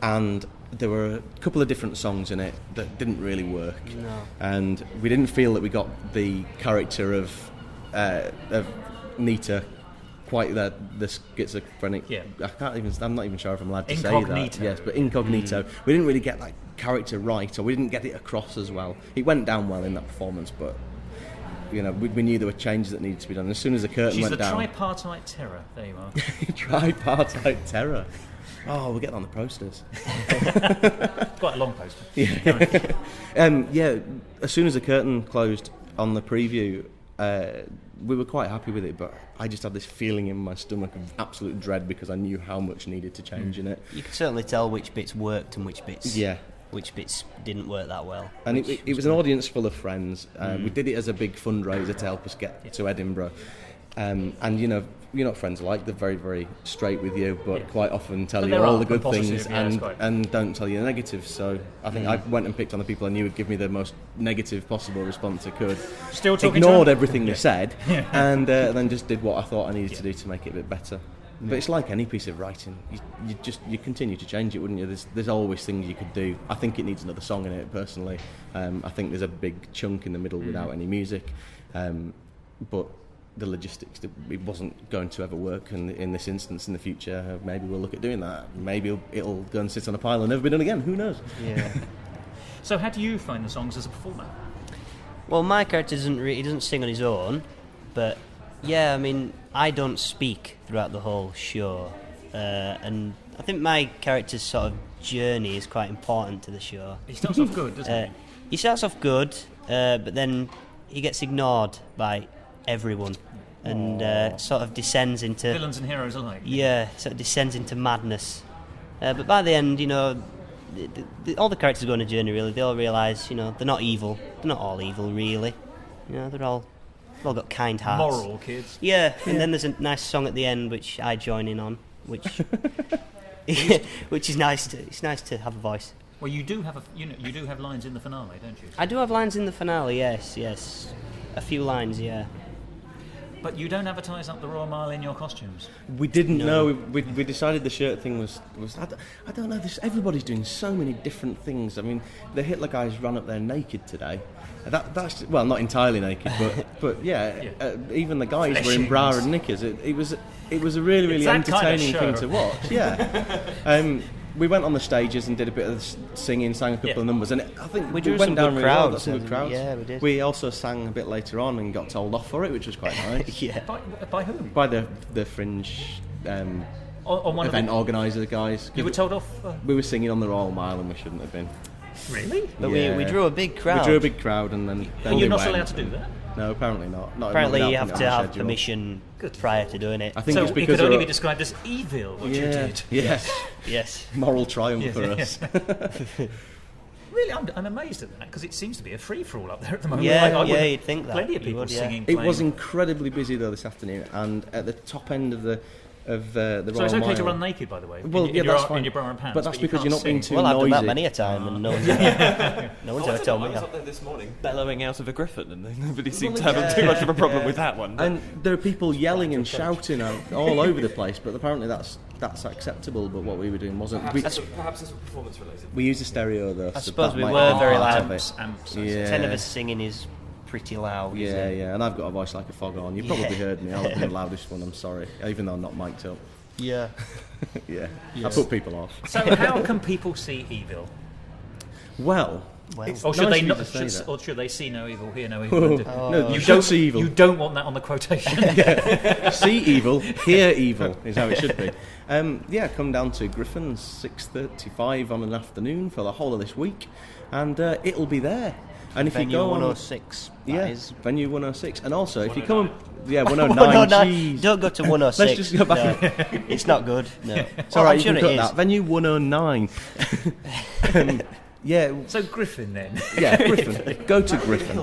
And there were a couple of different songs in it that didn't really work. No. And we didn't feel that we got the character of Nita quite the schizophrenic. Yeah. I'm not even sure if I'm allowed to say Incognito. that. Yes, but incognito. We didn't really get that character right, or we didn't get it across as well. It went down well in that performance, but we knew there were changes that needed to be done. As soon as the curtain She's went the down, tripartite terror. There you are. tripartite terror. Oh, we'll get that on the posters. Quite a long poster. Yeah. As soon as the curtain closed on the preview, we were quite happy with it, but I just had this feeling in my stomach of absolute dread because I knew how much needed to change in it. You could certainly tell which bits worked and which bits didn't work that well. And it was an audience full of friends. We did it as a big fundraiser to help us get to Edinburgh. And you're not friends alike. They're very, very straight with you, but quite often tell you all the good things and don't tell you the negatives. So I think I went and picked on the people I knew would give me the most negative possible response I could. Still talking ignored to everything they said, and then just did what I thought I needed to do to make it a bit better. But it's like any piece of writing. You continue to change it, wouldn't you? There's always things you could do. I think it needs another song in it, personally. I think there's a big chunk in the middle without any music. But the logistics, it wasn't going to ever work, and in this instance, in the future, maybe we'll look at doing that. Maybe it'll go and sit on a pile and never be done again. Who knows? Yeah. So how do you find the songs as a performer? Well, my character he doesn't sing on his own, but yeah, I mean, I don't speak throughout the whole show, and I think my character's sort of journey is quite important to the show. He starts off good, doesn't he? He starts off good, but then he gets ignored by everyone, and sort of descends into Villains and heroes alike. Yeah, sort of descends into madness. But by the end, all the characters go on a journey. Really, they all realise, they're not evil. They're not all evil, really. They've all got kind hearts. Moral kids. Yeah, and then there's a nice song at the end which I join in on, which which is nice. It's nice to have a voice. Well, you do have you do have lines in the finale, don't you? I do have lines in the finale. Yes, a few lines. Yeah. But you don't advertise up the Royal Mile in your costumes. We didn't know. We decided the shirt thing was I don't know. Everybody's doing so many different things. I mean, the Hitler guys ran up there naked today. That's well, not entirely naked, but yeah. Even the guys were in bra and knickers. It was a really entertaining thing to watch. Yeah. We went on the stages and did a bit of singing, sang a couple of numbers, and I think we went down really well. Got some good crowds. Yeah, we did. We also sang a bit later on and got told off for it, which was quite nice. Yeah. By whom? By the Fringe on one event of organiser guys. You were told off? We were singing on the Royal Mile and we shouldn't have been. Really? But we drew a big crowd. We drew a big crowd and then You're not allowed to do that? No, apparently not. Apparently you have to have permission prior to doing it. I think so it's because it could only be described as evil, what you did. Yes. Moral triumph for us. Really, I'm amazed at that, because it seems to be a free-for-all up there at the moment. You'd think that. Plenty of people singing, It was incredibly busy though this afternoon, and at the top end of the the So it's Royal okay to Mile. run naked, by the way. Well, in that's fine. your bra and pants. But that's you because can't you're not being sing. too Well, I've done that noisy. many a time, and no one's ever told me I was that. up there this morning bellowing out of a griffin, and nobody seemed to have too much of a problem with that one. And there are people yelling and shouting out all over the place, but apparently that's acceptable. But what we were doing wasn't. Perhaps it's performance related. We used a stereo though. I so suppose that we might were be very part loud. of it. Amps. Yeah. 10 of us singing is pretty loud. isn't Yeah, it? yeah, and I've got a voice like a foghorn. You probably heard me. I'm the loudest one. I'm sorry, even though I'm not mic'd up. Yeah. Yeah, I put people off. So how can people see evil? Well, Well, Or should nice they of you not? to say that. Or should they see no evil, hear no evil? no, You should don't see evil. You don't want that on the quotation. See evil, hear evil is how it should be. Come down to Griffin's 6:35 on an afternoon for the whole of this week, and it'll be there. And if Venue you go 106, on, that is. venue 106, and also if you come, 109. 109. Jeez. Don't go to 106. Let's just go back. No, it's not good. No. It's all right. I'm You sure can cut it is. that. Venue 109. Yeah, So Griffin then. yeah, Griffin. Go to Griffin.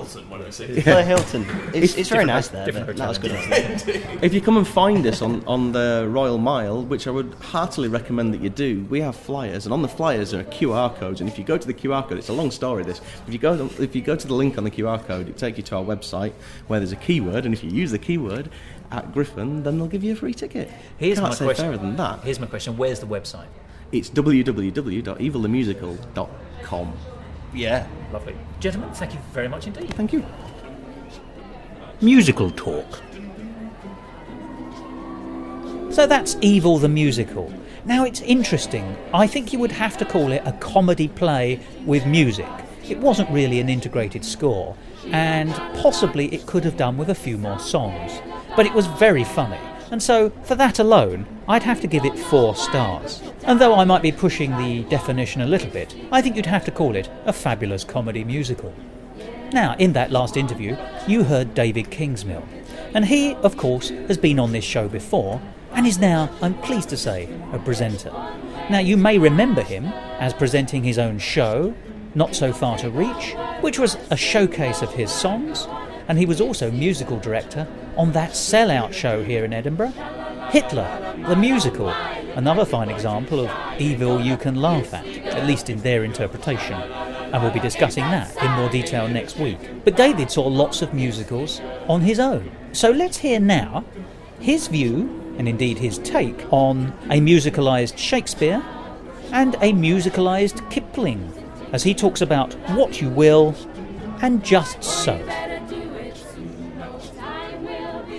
Play Hilton. It's very nice there, different but not as good hotel. as that. If you come and find us on the Royal Mile, which I would heartily recommend that you do, we have flyers, and on the flyers are QR codes. And if you go to the QR code, it's a long story. This. If you go to the link on the QR code, it takes you to our website where there's a keyword, and if you use the keyword at Griffin, then they'll give you a free ticket. Here's Can't my say question. fairer than that. Here's my question. Where's the website? It's www.evilthemusical.com. Yeah. Lovely. Gentlemen, thank you very much indeed. Thank you. Musical talk. So that's Evil the Musical. Now it's interesting. I think you would have to call it a comedy play with music. It wasn't really an integrated score, and possibly it could have done with a few more songs. But it was very funny, and so for that alone, I'd have to give it 4 stars. And though I might be pushing the definition a little bit, I think you'd have to call it a fabulous comedy musical. Now, in that last interview, you heard David Kingsmill, and he, of course, has been on this show before, and is now, I'm pleased to say, a presenter. Now, you may remember him as presenting his own show, Not So Far to Reach, which was a showcase of his songs, and he was also musical director on that sellout show here in Edinburgh, Hitler, the musical, another fine example of evil you can laugh at least in their interpretation. And we'll be discussing that in more detail next week. But David saw lots of musicals on his own. So let's hear now his view, and indeed his take, on a musicalised Shakespeare and a musicalised Kipling, as he talks about What You Will and Just So.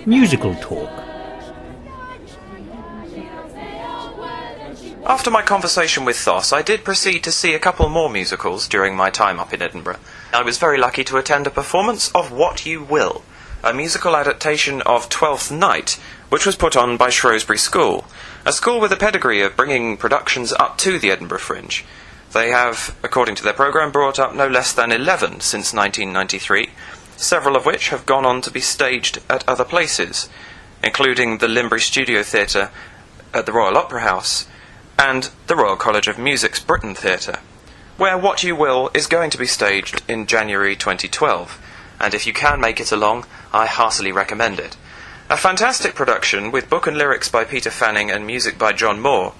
Musical talk. After my conversation with Thos, I did proceed to see a couple more musicals during my time up in Edinburgh. I was very lucky to attend a performance of What You Will, a musical adaptation of Twelfth Night, which was put on by Shrewsbury School, a school with a pedigree of bringing productions up to the Edinburgh Fringe. They have, according to their programme, brought up no less than 11 since 1993, several of which have gone on to be staged at other places, including the Limbury Studio Theatre at the Royal Opera House, and the Royal College of Music's Britain Theatre, where What You Will is going to be staged in January 2012, and if you can make it along, I heartily recommend it. A fantastic production with book and lyrics by Peter Fanning and music by John Moore.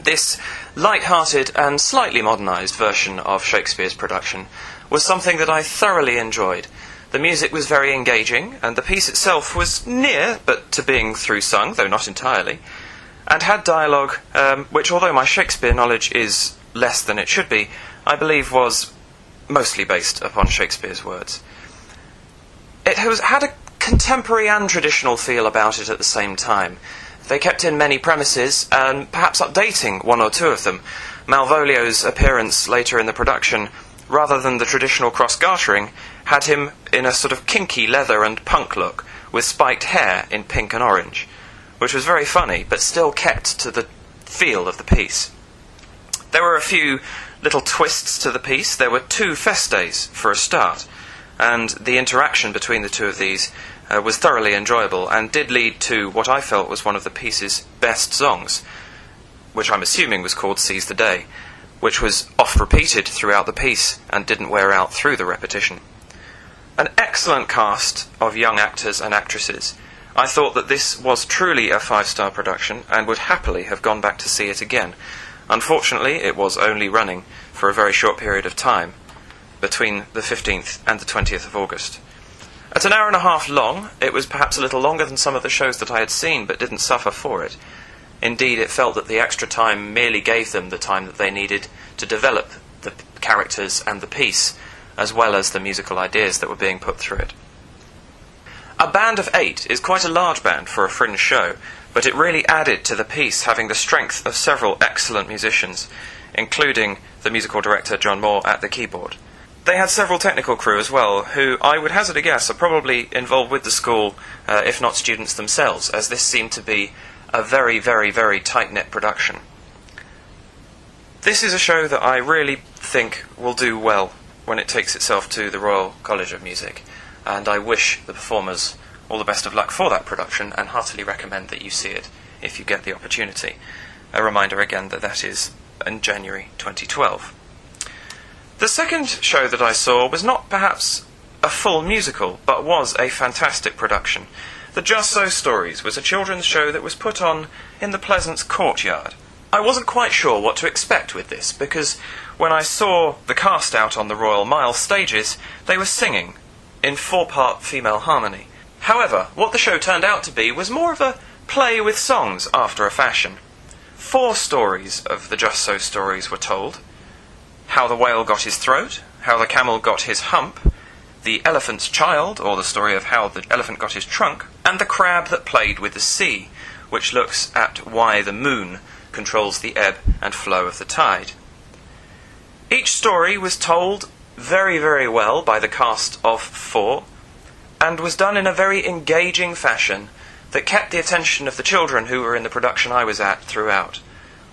This light-hearted and slightly modernised version of Shakespeare's production was something that I thoroughly enjoyed. The music was very engaging, and the piece itself was near, but to being through-sung, though not entirely, and had dialogue, which, although my Shakespeare knowledge is less than it should be, I believe was mostly based upon Shakespeare's words. It had a contemporary and traditional feel about it at the same time. They kept in many premises, and perhaps updating one or two of them. Malvolio's appearance later in the production, rather than the traditional cross-gartering, had him in a sort of kinky leather and punk look, with spiked hair in pink and orange, which was very funny, but still kept to the feel of the piece. There were a few little twists to the piece. There were 2 festes, for a start, and the interaction between the 2 of these was thoroughly enjoyable, and did lead to what I felt was one of the piece's best songs, which I'm assuming was called Seize the Day, which was oft-repeated throughout the piece, and didn't wear out through the repetition. An excellent cast of young actors and actresses, I thought that this was truly a 5-star production and would happily have gone back to see it again. Unfortunately, it was only running for a very short period of time, between the 15th and the 20th of August. At an hour and a half long, it was perhaps a little longer than some of the shows that I had seen, but didn't suffer for it. Indeed, it felt that the extra time merely gave them the time that they needed to develop the characters and the piece, as well as the musical ideas that were being put through it. A band of 8 is quite a large band for a Fringe show, but it really added to the piece, having the strength of several excellent musicians, including the musical director John Moore at the keyboard. They had several technical crew as well, who I would hazard a guess are probably involved with the school, if not students themselves, as this seemed to be a very, very, very tight-knit production. This is a show that I really think will do well when it takes itself to the Royal College of Music, and I wish the performers all the best of luck for that production and heartily recommend that you see it if you get the opportunity. A reminder again that that is in January 2012. The second show that I saw was not perhaps a full musical, but was a fantastic production. The Just So Stories was a children's show that was put on in the Pleasance courtyard. I wasn't quite sure what to expect with this, because when I saw the cast out on the Royal Mile stages, they were singing in 4-part female harmony. However, what the show turned out to be was more of a play with songs after a fashion. 4 stories of the Just So Stories were told: how the whale got his throat, how the camel got his hump, the elephant's child, or the story of how the elephant got his trunk, and the crab that played with the sea, which looks at why the moon controls the ebb and flow of the tide. Each story was told very, very well by the cast of 4, and was done in a very engaging fashion that kept the attention of the children who were in the production I was at throughout,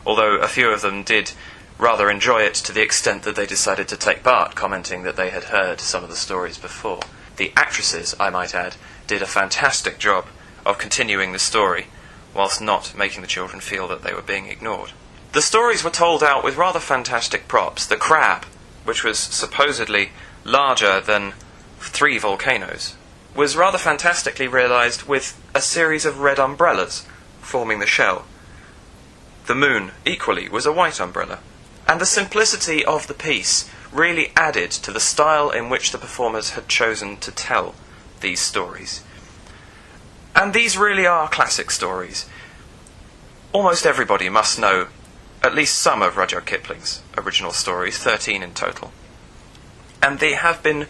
although a few of them did rather enjoy it to the extent that they decided to take part, commenting that they had heard some of the stories before. The actresses, I might add, did a fantastic job of continuing the story, whilst not making the children feel that they were being ignored. The stories were told out with rather fantastic props. The crab, which was supposedly larger than 3 volcanoes, was rather fantastically realised with a series of red umbrellas forming the shell. The moon, equally, was a white umbrella. And the simplicity of the piece really added to the style in which the performers had chosen to tell these stories. And these really are classic stories. Almost everybody must know at least some of Rudyard Kipling's original stories, 13 in total. And they have been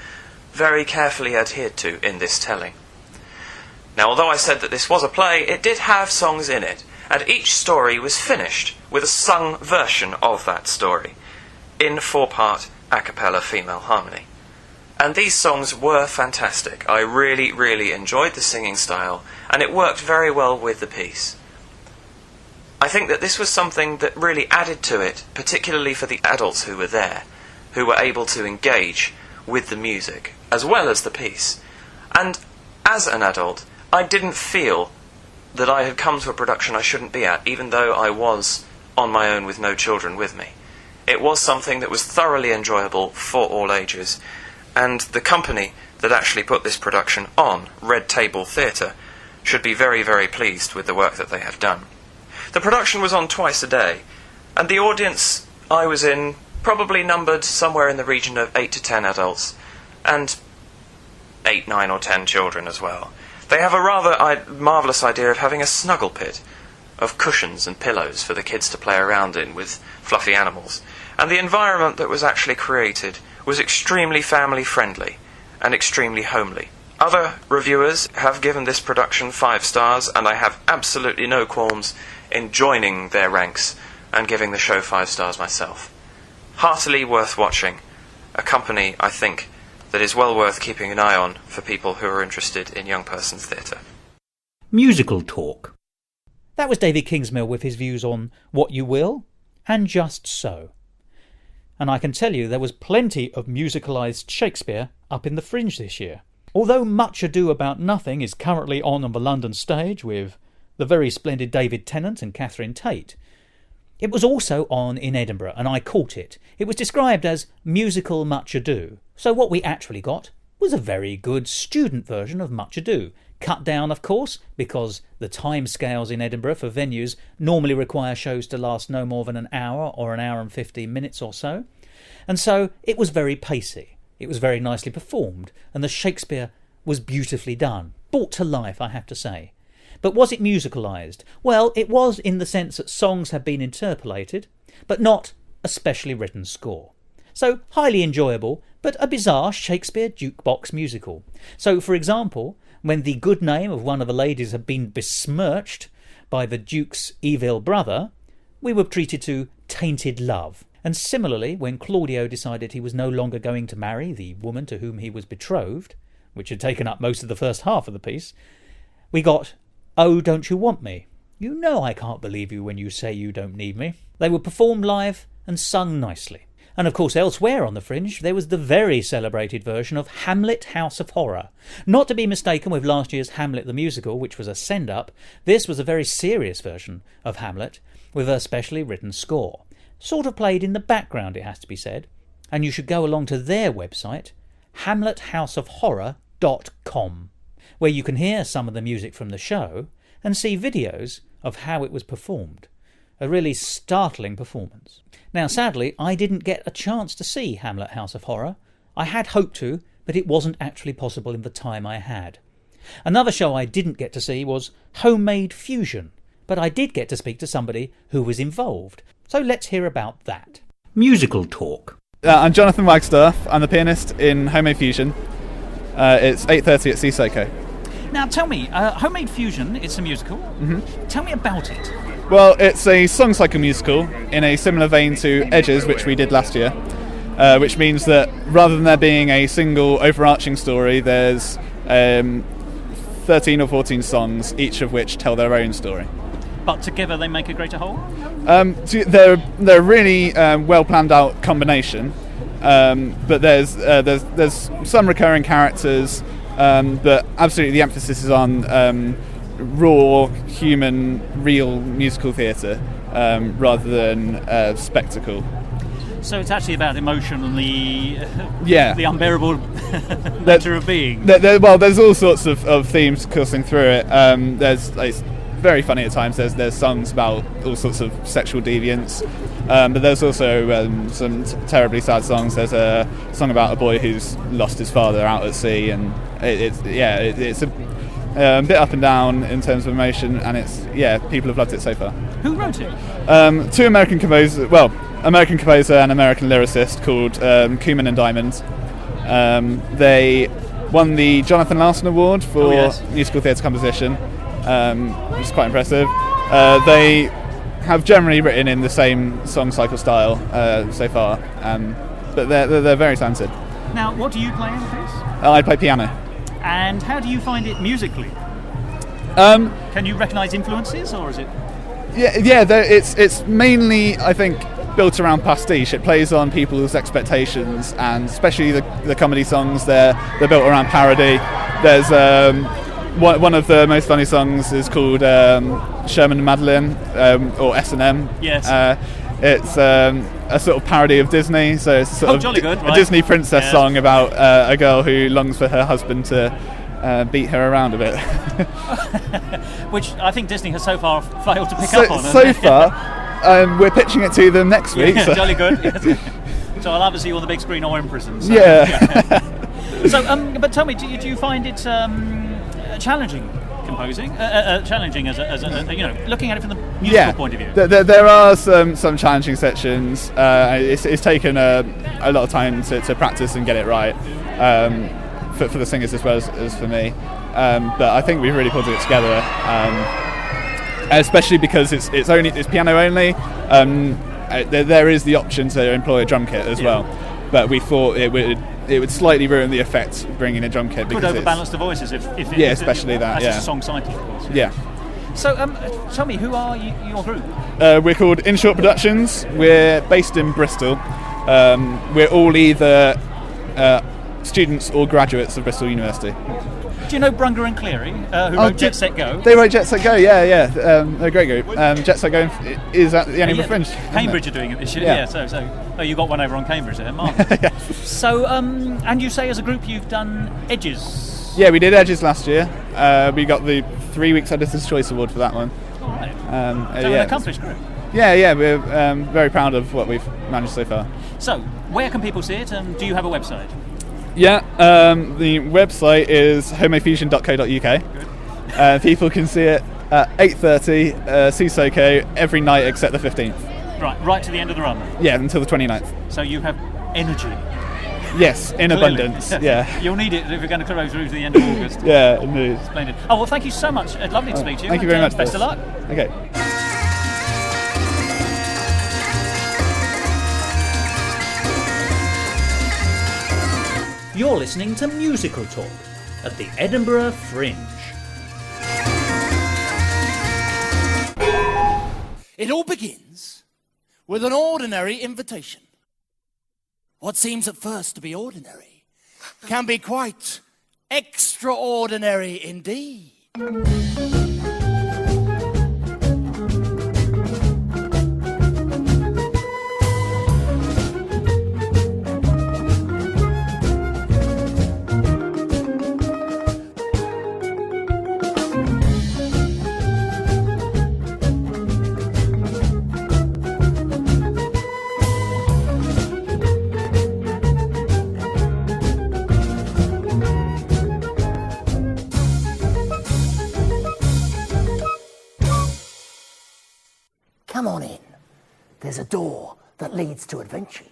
very carefully adhered to in this telling. Now, although I said that this was a play, it did have songs in it, and each story was finished with a sung version of that story, in 4-part a cappella female harmony. And these songs were fantastic. I really, really enjoyed the singing style, and it worked very well with the piece. I think that this was something that really added to it, particularly for the adults who were there, who were able to engage with the music, as well as the piece. And as an adult, I didn't feel that I had come to a production I shouldn't be at, even though I was on my own with no children with me. It was something that was thoroughly enjoyable for all ages, and the company that actually put this production on, Red Table Theatre, should be very, very pleased with the work that they have done. The production was on twice a day, and the audience I was in probably numbered somewhere in the region of 8 to 10 adults, and 8, 9 or 10 children as well. They have a rather marvellous idea of having a snuggle pit of cushions and pillows for the kids to play around in with fluffy animals, and the environment that was actually created was extremely family-friendly and extremely homely. Other reviewers have given this production 5 stars, and I have absolutely no qualms in joining their ranks and giving the show 5 stars myself. Heartily worth watching, a company, I think, that is well worth keeping an eye on for people who are interested in young persons theatre. Musical talk. That was David Kingsmill with his views on What You Will and Just So. And I can tell you there was plenty of musicalised Shakespeare up in the Fringe this year. Although Much Ado About Nothing is currently on the London stage with the very splendid David Tennant and Catherine Tate, it was also on in Edinburgh, and I caught it. It was described as musical Much Ado, so what we actually got was a very good student version of Much Ado, cut down, of course, because the time scales in Edinburgh for venues normally require shows to last no more than an hour or an hour and 15 minutes or so. And so it was very pacey. It was very nicely performed, and the Shakespeare was beautifully done. Brought to life, I have to say. But was it musicalised? Well, it was in the sense that songs had been interpolated, but not a specially written score. So highly enjoyable, but a bizarre Shakespeare jukebox musical. So, for example, when the good name of one of the ladies had been besmirched by the Duke's evil brother, we were treated to Tainted Love. And similarly, when Claudio decided he was no longer going to marry the woman to whom he was betrothed, which had taken up most of the first half of the piece, we got Oh, Don't You Want Me? You know I can't believe you when you say you don't need me. They were performed live and sung nicely. And of course elsewhere on the Fringe there was the very celebrated version of Hamlet House of Horror. Not to be mistaken with last year's Hamlet the Musical, which was a send-up. This was a very serious version of Hamlet with a specially written score. Sort of played in the background, it has to be said. And you should go along to their website, hamlethouseofhorror.com, where you can hear some of the music from the show and see videos of how it was performed. A really startling performance. Now, sadly, I didn't get a chance to see Hamlet House of Horror. I had hoped to, but it wasn't actually possible in the time I had. Another show I didn't get to see was Homemade Fusion, but I did get to speak to somebody who was involved. So let's hear about that. Musical talk. I'm Jonathan Wagstaff. I'm the pianist in Homemade Fusion. It's 8:30 at Sisoko. Now tell me, Homemade Fusion, it's a musical. Mm-hmm. Tell me about it. Well, it's a song cycle musical in a similar vein to Edges, which we did last year, which means that rather than there being a single overarching story, there's 13 or 14 songs, each of which tell their own story. But together they make a greater whole? So they're a really well planned out combination, but there's some recurring characters, but absolutely the emphasis is on raw, human, real musical theatre rather than spectacle. So it's actually about emotion and the unbearable nature of being. There's all sorts of themes coursing through it. It's very funny at times. There's songs about all sorts of sexual deviance, but there's also some terribly sad songs. There's a song about a boy who's lost his father out at sea, and it's a bit up and down in terms of emotion, and people have loved it so far. Who wrote it? Two American composers, American composer and American lyricist called Kuman and Diamond. They won the Jonathan Larson Award for musical theatre composition, which is quite impressive. They have generally written in the same song cycle style so far, but they're very talented. Now, what do you play in this? I play piano. And how do you find it musically? Can you recognise influences, or is it? It's mainly, I think, built around pastiche. It plays on people's expectations, and especially the comedy songs. They're built around parody. There's one of the most funny songs is called Sherman and Madeline, or S&M. Yes. It's a sort of parody of Disney, so it's sort of a Disney princess song about a girl who longs for her husband to beat her around a bit. Which I think Disney has so far failed to pick up on. So far, we're pitching it to them next week. Yeah, jolly good. So I'll have to see you on the big screen or in prison. So. Yeah. So, but tell me, do you find it challenging? Composing, challenging as a looking at it from the musical point of view. There are some challenging sections. It's taken a lot of time to practice and get it right for the singers as well as for me. But I think we've really pulled it together, especially because it's piano only. There is the option to employ a drum kit as well, but we thought it would slightly ruin the effect bringing a drum kit. Could overbalance the voices if especially that. That's a song cycle, of course. Yeah. So tell me, who are your group? We're called In Short Productions. We're based in Bristol. We're all either students or graduates of Bristol University. Do you know Brunga and Cleary, who wrote Jet Set Go? They wrote Jet Set Go, yeah. They're a great group. Jet Set Go is at the Edinburgh Fringe. Cambridge are doing it this year, so you got one over on Cambridge there, Mark. So, and you say as a group you've done Edges? Yeah, we did Edges last year. We got the 3 weeks Editor's Choice Award for that one. All right. Yeah, an accomplished group. Yeah, we're very proud of what we've managed so far. So, where can people see it, and do you have a website? Yeah, the website is homofusion.co.uk. People can see it at 8:30 Sissoko every night except the 15th. Right to the end of the run? Yeah, until the 29th. So you have energy? Yes, in Clearly. abundance, yeah. You'll need it if you're going to close through to the end of August. Yeah, indeed. Splendid. Oh, well, thank you so much. Lovely to speak to you. Thank you very much. Best of luck. Okay. You're listening to Musical Talk at the Edinburgh Fringe. It all begins with an ordinary invitation. What seems at first to be ordinary can be quite extraordinary indeed. Come on in. There's a door that leads to adventures.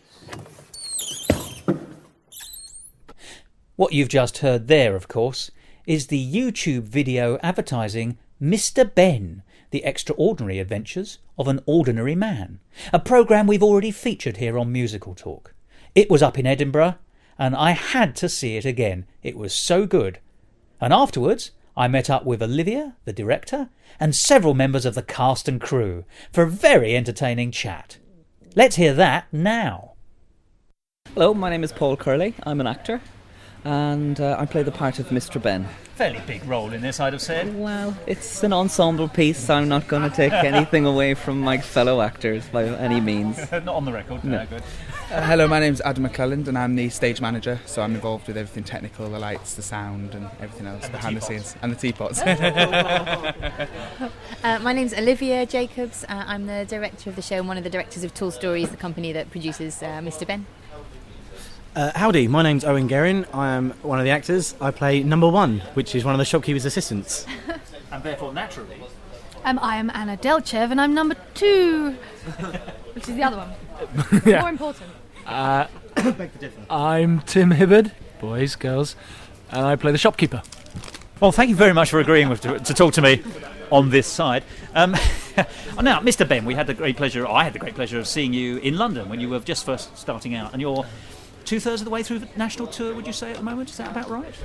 What you've just heard there, of course, is the YouTube video advertising Mr. Ben, The Extraordinary Adventures of an Ordinary Man, a programme we've already featured here on Musical Talk. It was up in Edinburgh, and I had to see it again. It was so good. And afterwards, I met up with Olivia, the director, and several members of the cast and crew for a very entertaining chat. Let's hear that now. Hello, my name is Paul Curley. I'm an actor, and I play the part of Mr. Ben. Fairly big role in this, I'd have said. Well, it's an ensemble piece, so I'm not going to take anything away from my fellow actors by any means. Not on the record. No, good. Hello, my name's Adam McClelland and I'm the stage manager, so I'm involved with everything technical, the lights, the sound and everything else and behind the scenes. And the teapots. My name's Olivia Jacobs. I'm the director of the show and one of the directors of Tall Stories, the company that produces Mr. Ben. Howdy, my name's Owen Guerin. I am one of the actors. I play number one, which is one of the shopkeeper's assistants. And therefore, naturally... I am Anna Delchev and I'm number 2, which is the other one. Yeah. More important. I'm Tim Hibbard, boys, girls, and I play the shopkeeper. Well, thank you very much for agreeing to talk to me on this side. Now, Mr. Ben, I had the great pleasure of seeing you in London when you were just first starting out, and you're 2/3 of the way through the national tour, would you say, at the moment? Is that about right?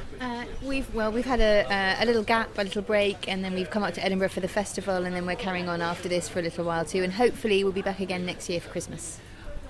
We've had a little gap, a little break, and then we've come up to Edinburgh for the festival, and then we're carrying on after this for a little while too, and hopefully we'll be back again next year for Christmas.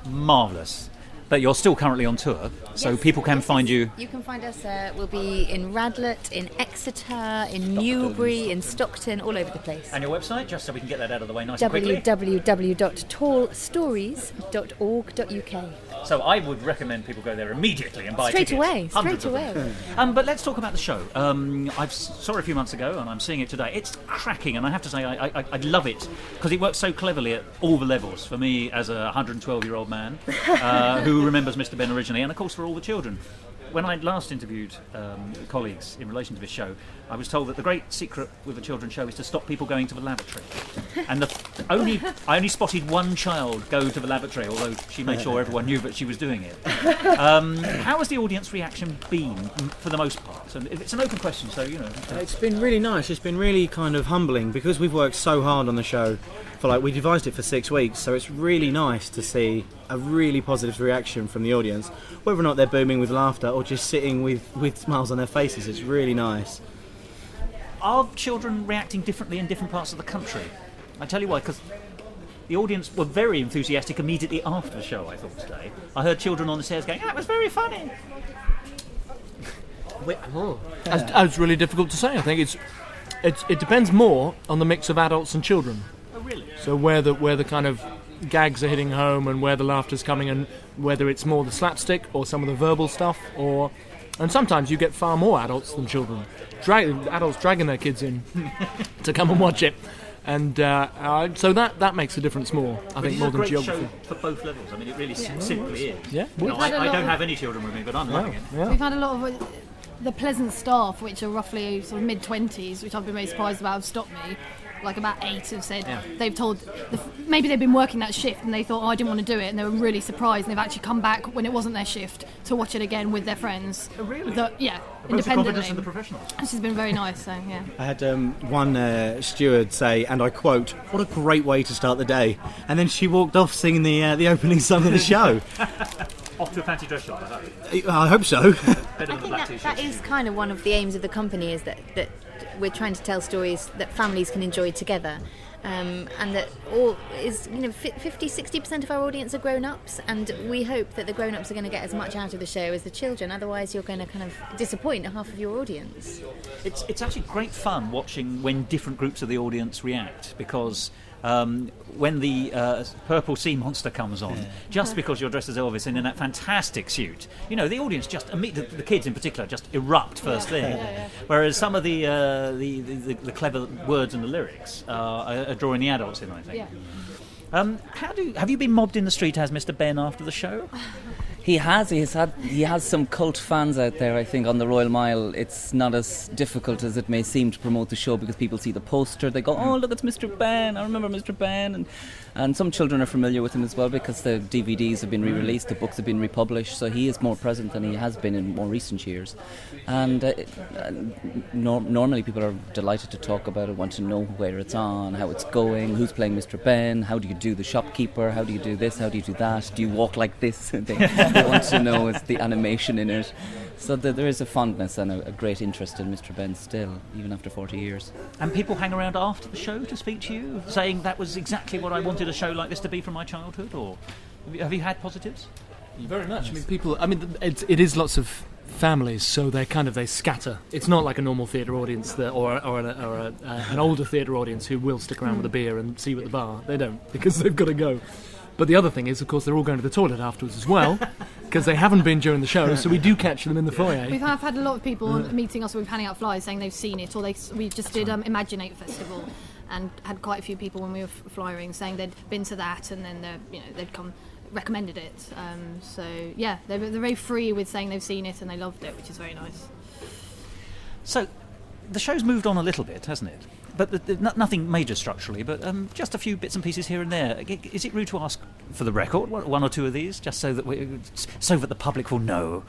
Marvellous. But you're still currently on tour, so Yes, people can find you... You can find us, we'll be in Radlett, in Exeter, in Newbury, in Stockton, all over the place. And your website, just so we can get that out of the way nice and quickly? www.tallstories.org.uk. So I would recommend people go there immediately and buy Straight tickets. away. Hundreds of them. But let's talk about the show. I saw it a few months ago and I'm seeing it today. It's cracking, and I have to say I love it because it works so cleverly at all the levels. For me, as a 112-year-old man who remembers Mr. Ben originally, and of course for all the children. When I last interviewed colleagues in relation to this show, I was told that the great secret with a children's show is to stop people going to the lavatory. And I only spotted one child go to the lavatory, although she made sure everyone knew that she was doing it. How has the audience reaction been, for the most part? So it's an open question, so, you know. It's been really nice. It's been really kind of humbling because we've worked so hard on the show. We devised it for 6 weeks, so it's really nice to see a really positive reaction from the audience, whether or not they're booming with laughter or just sitting with smiles on their faces. It's really nice. Are children reacting differently in different parts of the country? I tell you why, because the audience were very enthusiastic immediately after the show, I thought, today. I heard children on the stairs going, "That was very funny." It's really difficult to say. I think it depends more on the mix of adults and children. Oh, really? So where the kind of gags are hitting home and where the laughter's coming, and whether it's more the slapstick or some of the verbal stuff, or And sometimes you get far more adults than children. Adults dragging their kids in to come and watch it. And so that makes a difference more, I think, more than geography. Show for both levels. I mean, it really simply is. Yeah. I don't have any children with me, but I'm loving it. Yeah. We've had a lot of the pleasant staff, which are roughly sort of mid-20s, which I've been very surprised about, have stopped me. Like about 8 have said they've told maybe they've been working that shift and they thought, I didn't want to do it, and they were really surprised, and they've actually come back when it wasn't their shift to watch it again with their friends. Oh, really? Independently. Confidence in the professionals. This has been very nice. So yeah. I had one steward say, and I quote, "What a great way to start the day," and then she walked off singing the opening song of the show. Off to a fancy dress shop, I hope so. I think that is kind of one of the aims of the company, is that we're trying to tell stories that families can enjoy together, and that 50-60% of our audience are grown-ups, and we hope that the grown-ups are going to get as much out of the show as the children. Otherwise you're going to kind of disappoint half of your audience. It's actually great fun watching when different groups of the audience react, because when the purple sea monster comes on, just because you're dressed as Elvis and in that fantastic suit, the audience just the kids in particular just erupt first thing. Whereas some of the clever words and the lyrics are drawing the adults in, I think. Have you been mobbed in the street as Mr. Ben after the show? He has some cult fans out there, I think, on the Royal Mile. It's not as difficult as it may seem to promote the show, because people see the poster, they go, oh, look, it's Mr. Ben, I remember Mr. Ben. And some children are familiar with him as well, because the DVDs have been re-released, the books have been republished, so he is more present than he has been in more recent years. And normally people are delighted to talk about it, want to know where it's on, how it's going, who's playing Mr. Ben, how do you do the shopkeeper, how do you do this, how do you do that, do you walk like this? They want to know is the animation in it. So there is a fondness and a great interest in Mr. Ben still, even after 40 years. And people hang around after the show to speak to you, saying that was exactly what I wanted a show like this to be from my childhood, or have you had positives? Very much. It is lots of families, so they scatter. It's not like a normal theatre audience or an older theatre audience who will stick around with a beer and see you at the bar. They don't, because they've got to go. But the other thing is, of course, they're all going to the toilet afterwards as well, because they haven't been during the show, so we do catch them in the foyer. We've had a lot of people meeting us, we've handing out flyers saying they've seen it, or we just did Imaginate Festival, and had quite a few people when we were flyering saying they'd been to that, and then they'd come recommended it. They're very free with saying they've seen it and they loved it, which is very nice. So the show's moved on a little bit, hasn't it? But nothing major structurally, but just a few bits and pieces here and there. Is it rude to ask for the record, one or two of these, just so that the public will know?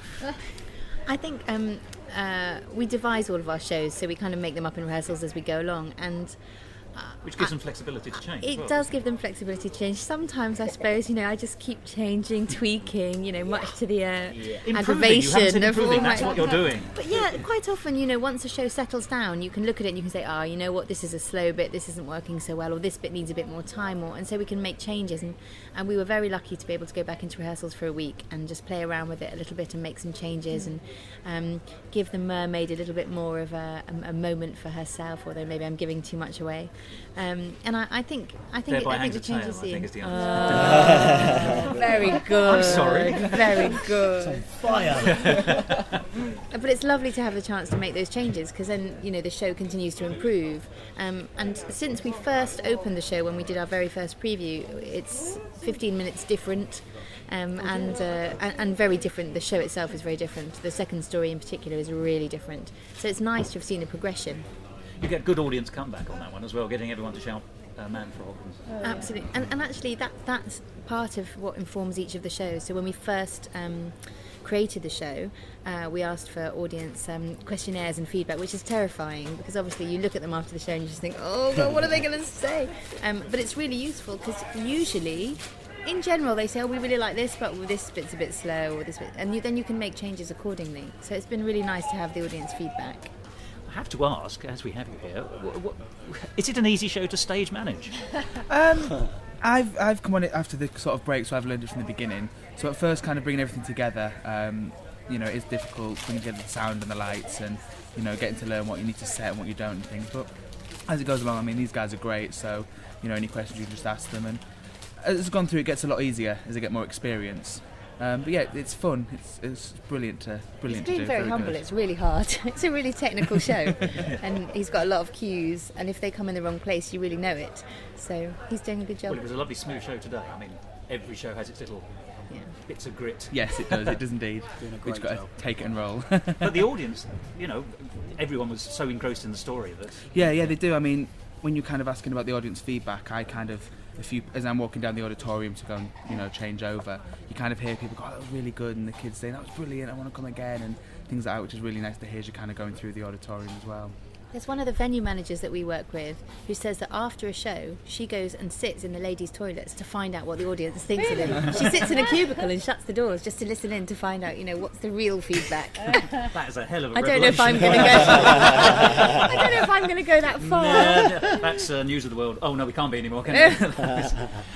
I think we devise all of our shows, so we kind of make them up in rehearsals as we go along, and which gives them flexibility to change. It does give them flexibility to change. Sometimes, I suppose, I just keep changing, tweaking, much to the aggravation of all my... That's what you're doing. But yeah, quite often, once a show settles down, you can look at it and you can say, you know what, this is a slow bit, this isn't working so well, or this bit needs a bit more time, and so we can make changes. And we were very lucky to be able to go back into rehearsals for a week and just play around with it a little bit and make some changes and give the mermaid a little bit more of a moment for herself, although maybe I'm giving too much away. And I think the changes I think is the answer. Very good. I'm sorry. Very good. It's on fire. But it's lovely to have the chance to make those changes, because then the show continues to improve. And since we first opened the show, when we did our very first preview, it's 15 minutes different. And very different. The show itself is very different. The second story in particular is really different. So it's nice to have seen a progression. You get good audience comeback on that one as well, getting everyone to shout "Man Frog." Absolutely, and actually that's part of what informs each of the shows. So when we first created the show, we asked for audience questionnaires and feedback, which is terrifying, because obviously you look at them after the show and you just think, oh God, what are they going to say? But it's really useful, because usually, in general, they say, we really like this, but this bit's a bit slow, or this bit, and then you can make changes accordingly. So it's been really nice to have the audience feedback. I have to ask, as we have you here, is it an easy show to stage manage? I've come on it after the sort of break, so I've learned it from the beginning. So at first, kind of bringing everything together, it's difficult, bringing together the sound and the lights, and getting to learn what you need to set and what you don't and things. But as it goes along, these guys are great, so any questions you can just ask them, and as it's gone through, it gets a lot easier as I get more experience. But yeah, it's fun. It's brilliant to do. He's being very humble. It's really hard. It's a really technical show, and he's got a lot of cues. And if they come in the wrong place, you really know it. So he's doing a good job. Well, it was a lovely smooth show today. I mean, every show has its little bits of grit. Yes, it does. It does indeed. We've got to take it and roll. But the audience, everyone was so engrossed in the story that. Yeah, they do. I mean, when you're kind of asking about the audience feedback, I kind of, as I'm walking down the auditorium to go and change over, you kind of hear people go, "Oh, that was really good," and the kids saying, "That was brilliant, I want to come again," and things like that, which is really nice to hear as you're kind of going through the auditorium as well. There's one of the venue managers that we work with who says that after a show, she goes and sits in the ladies' toilets to find out what the audience thinks of them. She sits in a cubicle and shuts the doors just to listen in to find out, what's the real feedback. That is a hell of a I revelation. don't know if I'm going to go. I don't know if I'm going to go that far. No, that's news of the world. Oh no, we can't be anymore, can we?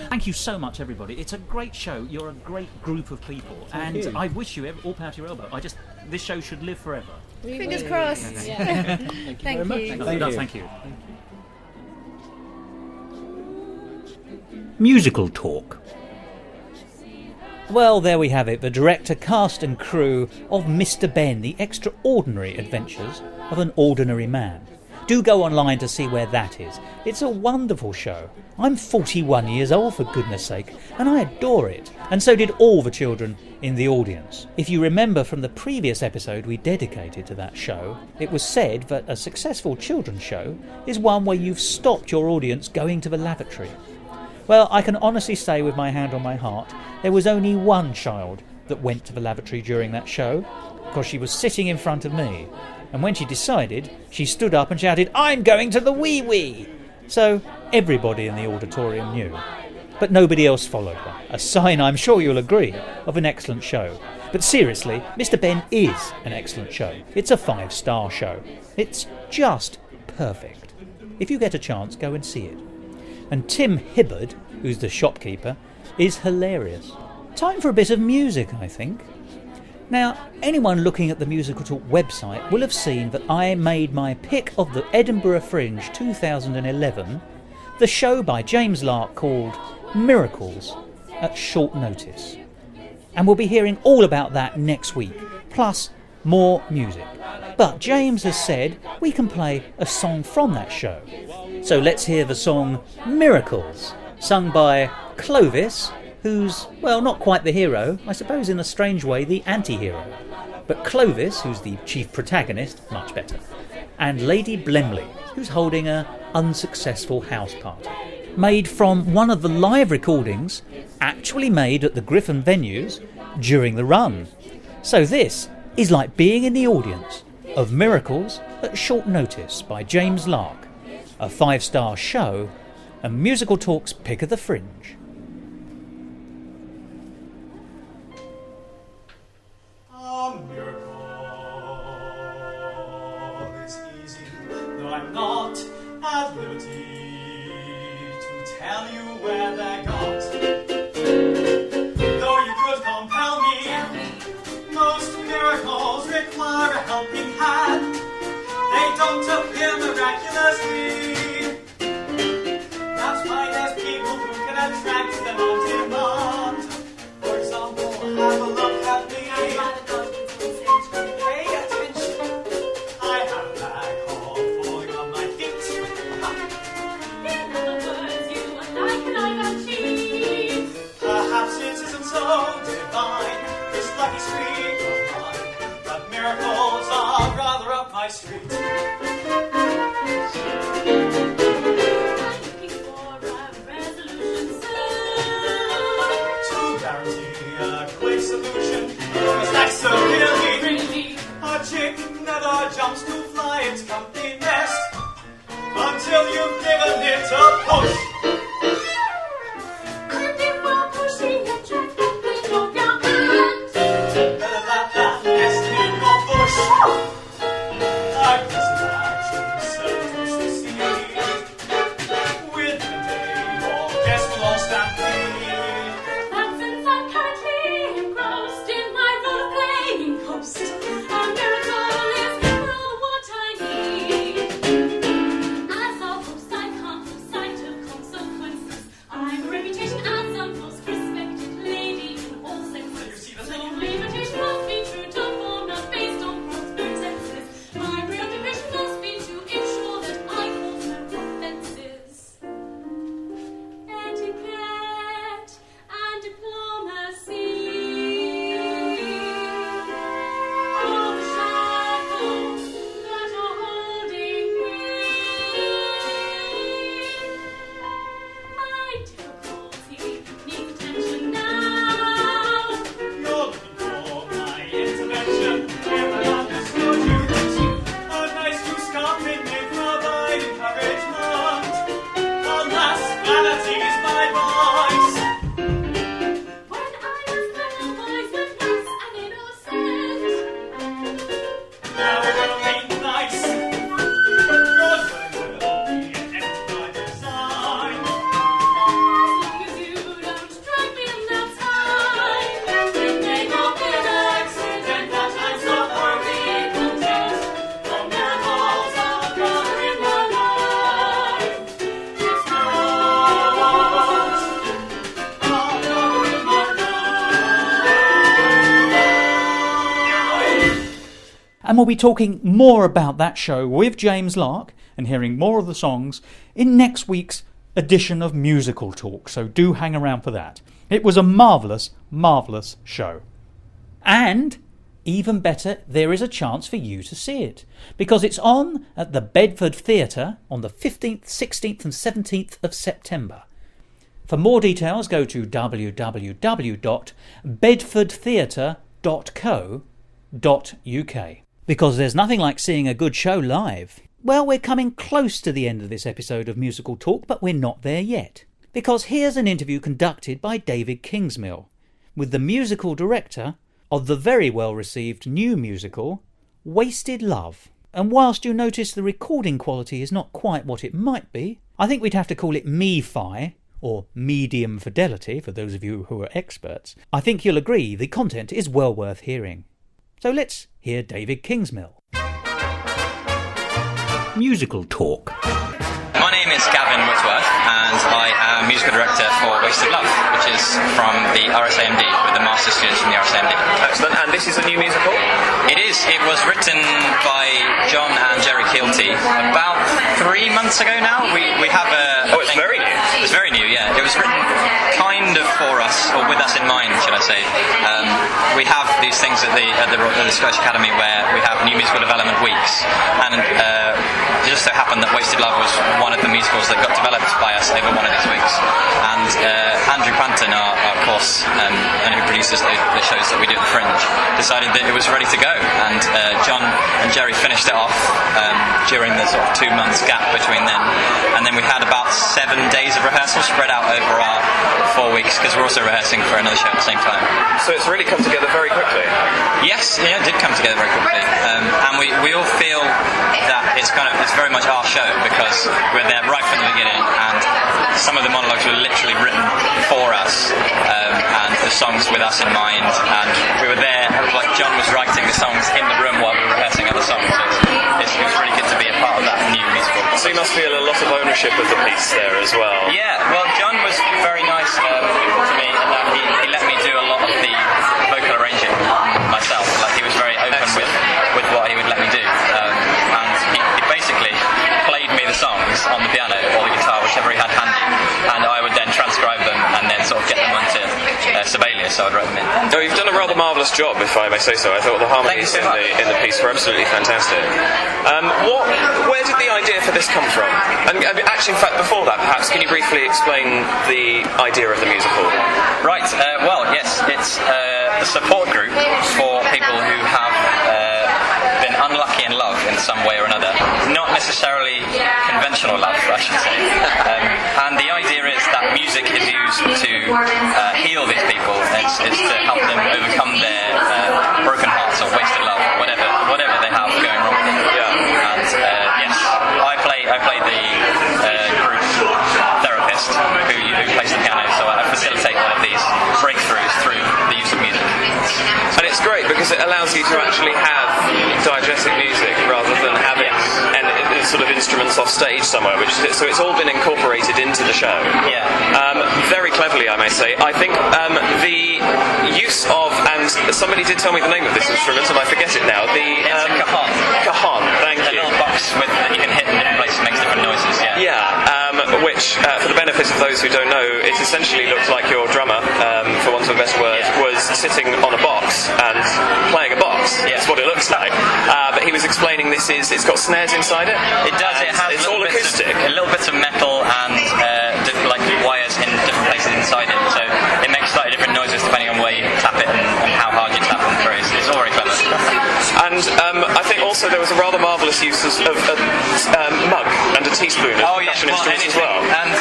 Thank you so much, everybody. It's a great show. You're a great group of people, and I wish you all power to your elbow. This show should live forever. Fingers crossed. Yeah. Thank you. Thank you. Musical talk. Well, there we have it, the director, cast and crew of Mr. Ben, The Extraordinary Adventures of an Ordinary Man. Do go online to see where that is. It's a wonderful show. I'm 41 years old, for goodness sake, and I adore it. And so did all the children in the audience. If you remember from the previous episode we dedicated to that show, it was said that a successful children's show is one where you've stopped your audience going to the lavatory. Well, I can honestly say with my hand on my heart, there was only one child that went to the lavatory during that show, because she was sitting in front of me. And when she decided, she stood up and shouted, "I'm going to the wee-wee!" So everybody in the auditorium knew. But nobody else followed her. A sign, I'm sure you'll agree, of an excellent show. But seriously, Mr. Ben is an excellent show. It's a 5-star show. It's just perfect. If you get a chance, go and see it. And Tim Hibbard, who's the shopkeeper, is hilarious. Time for a bit of music, I think. Now, anyone looking at the Musical Talk website will have seen that I made my pick of the Edinburgh Fringe 2011, the show by James Lark called Miracles, at short notice. And we'll be hearing all about that next week, plus more music. But James has said we can play a song from that show. So let's hear the song Miracles, sung by Clovis, who's, well, not quite the hero, I suppose in a strange way the anti-hero. But Clovis, who's the chief protagonist, much better. And Lady Blemley, who's holding an unsuccessful house party. Made from one of the live recordings actually made at the Griffin venues during the run. So this is like being in the audience of Miracles at Short Notice by James Lark, a 5-star show, and Musical Talk's pick of the Fringe. A miracle is easy, though I'm not at liberty to tell you where they got. Though you could compel me, most miracles require a helping hand. They don't appear miraculously. That's why there's people who can attract them on demand. For example, have a look at me. Pay attention. I have a bag of falling on my feet. In other words, you are like an Ivan cheese. Perhaps it isn't so divine, this lucky streak of mine, but miracles are rather up my street. So really, a chick never jumps to fly its comfy nest until you've given it a push. And if we're pushing a chick with your hand, better let that nest in your bush. I guess it actually serves to succeed. With the day, your guess will all stampede. But since I'm currently engrossed in my role-playing host, a miracle is what I need. As a host, I can't lose sight of And we'll be talking more about that show with James Lark and hearing more of the songs in next week's edition of Musical Talk, so do hang around for that. It was a marvellous, marvellous show. And, even better, there is a chance for you to see it, because it's on at the Bedford Theatre on the 15th, 16th and 17th of September. For more details, go to www.bedfordtheatre.co.uk. Because there's nothing like seeing a good show live. Well, we're coming close to the end of this episode of Musical Talk, but we're not there yet. Because here's an interview conducted by David Kingsmill with the musical director of the very well-received new musical, Wasted Love. And whilst you notice the recording quality is not quite what it might be, I think we'd have to call it ME-Fi, or medium fidelity for those of you who are experts. I think you'll agree the content is well worth hearing. So let's hear David Kingsmill. Musical Talk. My name is Gavin Whitworth, and I am musical director for Wasted Love, which is from the RSAMD, with the master students from the RSAMD. Excellent. And this is a new musical? It is. It was written by John and Jerry Keelty about 3 months ago now. We have a... Oh, it's very new. It's very new, yeah. It was written kind of for us, or with us in mind, should I say. We have these things at the Scottish Academy where we have new musical development weeks, and it just so happened that Wasted Love was one of the musicals that got developed by us over one of these weeks. And Andrew Panton, our course, and who produces the shows that we do at the Fringe, decided that it was ready to go. And John and Jerry finished it off during the sort of 2 months gap between then. And then we had about 7 days of rehearsal spread out over our 4 weeks, because we're also rehearsing for another show at the same time. So it's really come together very quickly? Yes, yeah, it did come together very quickly. And we all feel that it's very much our show, because we're there right from the beginning, and some of the monologues were literally written for us, and the songs with us in mind, and we were there, like John was writing the songs in the room while we were rehearsing other songs, so it was really good to be a part of that new musical. So you must feel a lot of ownership of the piece there as well? Yeah, well, John was very nice to me in that he let me do a lot of the vocal arranging myself. Like, he was very open with what he would let me do, and he basically played me the songs on the piano or the guitar, whichever he had handy, and I would then transcribe them and then sort of get them onto Sibelius, so I'd write them in. No, you've done a rather marvellous job, if I may say so. I thought the harmonies in the piece were absolutely fantastic. Where did the idea for this come from? And actually, in fact, before that, perhaps, can you briefly explain the idea of the musical? Right, well, yes, it's a support group for people who have been unlucky in love in some way or another. Not necessarily conventional love, I should say. And the idea is that music is used to heal these people. It's to help them overcome their broken hearts or wasted love, or whatever they have going wrong. Yeah. And yes, I play the group therapist who plays the piano, so I facilitate all of these breakthroughs through the use of music. And it's great because it allows you to actually have diegetic music rather than having sort of instruments off stage somewhere, so it's all been incorporated into the show. Yeah. Very cleverly, I may say. I think the use of, and somebody did tell me the name of this instrument and I forget it now, it's a cajon. Cajon, thank you. A little box that you can hit in different places and makes different noises, yeah. Yeah, which, for the benefit of those who don't know, it essentially looks like your drummer, for want of a best word, was sitting on a box and playing a box. Yeah. That's what it looks like. But he was explaining it's got snares inside it. It does. It has it's all acoustic. Little bits of metal and like wires in different places inside it. So it makes slightly different noises depending on where you tap it and how hard you tap it. It's all very clever. And I think also there was a rather marvellous use of a mug and a teaspoon as percussion instruments as well. And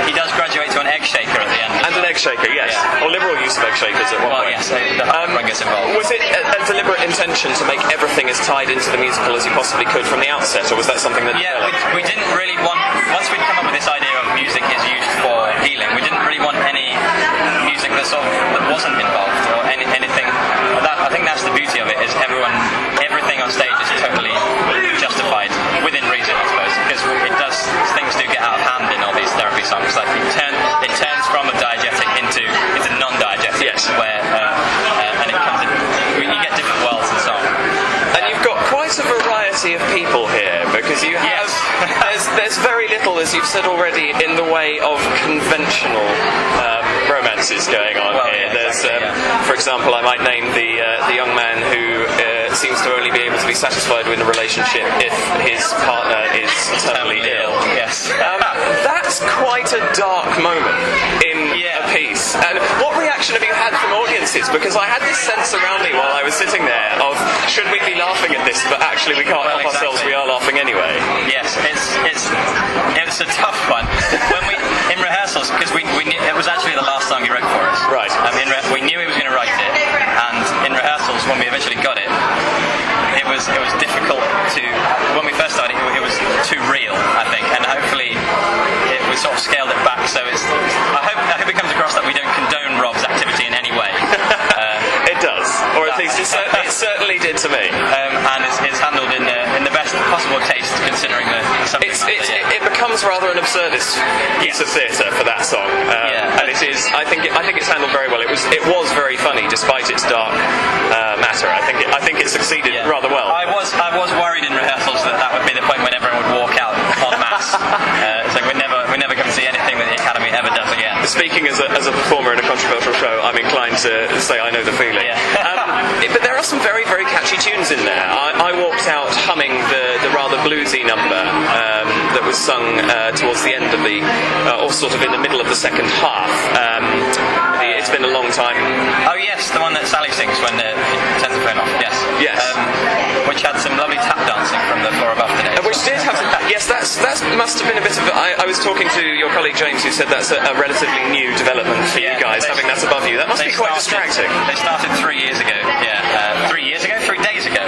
he does graduate to an egg shaker at the end. And an egg shaker, yes. Yeah. Or liberal use of egg shakers at one point. Yes, the harp gets involved. Was it a deliberate intention to make everything as tied into the musical as you possibly could from the outset, or was that something that... Yeah, we didn't really want... Once we'd come up with this idea of music is used for healing, we didn't really want any music that wasn't involved, or anything... I think that's the beauty of it, is everything on stage is totally justified, within reason, I suppose, because things do get out of hand in all these therapy songs. Like, it turns from a diegetic into non-diegetic, yes. Where and it comes in, you get different worlds in song. And you've got as you've said already, in the way of conventional romances going on here. There's, for example, I might name the young man who seems to only be able to be satisfied with a relationship if his partner is terminally ill. Yes. That's quite a dark moment in a piece. And what reaction have you had from audiences? Because I had this sense around me while I was sitting there of, should we be laughing at this? But actually we can't help ourselves, we are laughing anyway. Yes, it's a tough one. When in rehearsals, because we knew, it was actually the last song he wrote for us. Right. We knew he was going to write it, and in rehearsals, when we eventually got it, it was difficult to. When we first started, it was too real, I think, and hopefully we sort of scaled it back. So I hope it comes across that we don't condone Rob's activity in any way. It does, or at least it certainly did to me. And it's handled in the best possible taste, considering the subject. It becomes rather an absurdist piece of theatre for that song, and it is. I think it's handled very well. It was very funny despite its dark matter. I think it succeeded rather well. I was worried in rehearsals that would be the point when everyone would walk out en masse. So we never come to see anything that the Academy ever does again. Speaking as a performer in a controversial show, I'm inclined to say I know the feeling. But there are some very, very catchy tunes in there. I walked out humming the rather bluesy number that was sung towards the end of or sort of in the middle of the second half. It's been a long time. Oh yes, the one that Sally sings when she turns the phone off. Yes. Yes. Which had some lovely tap dancing from the floor above today. Which did have some. Yes, that must have been a bit of. I was talking to your colleague James, who said that's a relatively new development for you guys, having that above you. That must be quite distracting. They started 3 years ago. Yeah, 3 years ago, 3 days ago.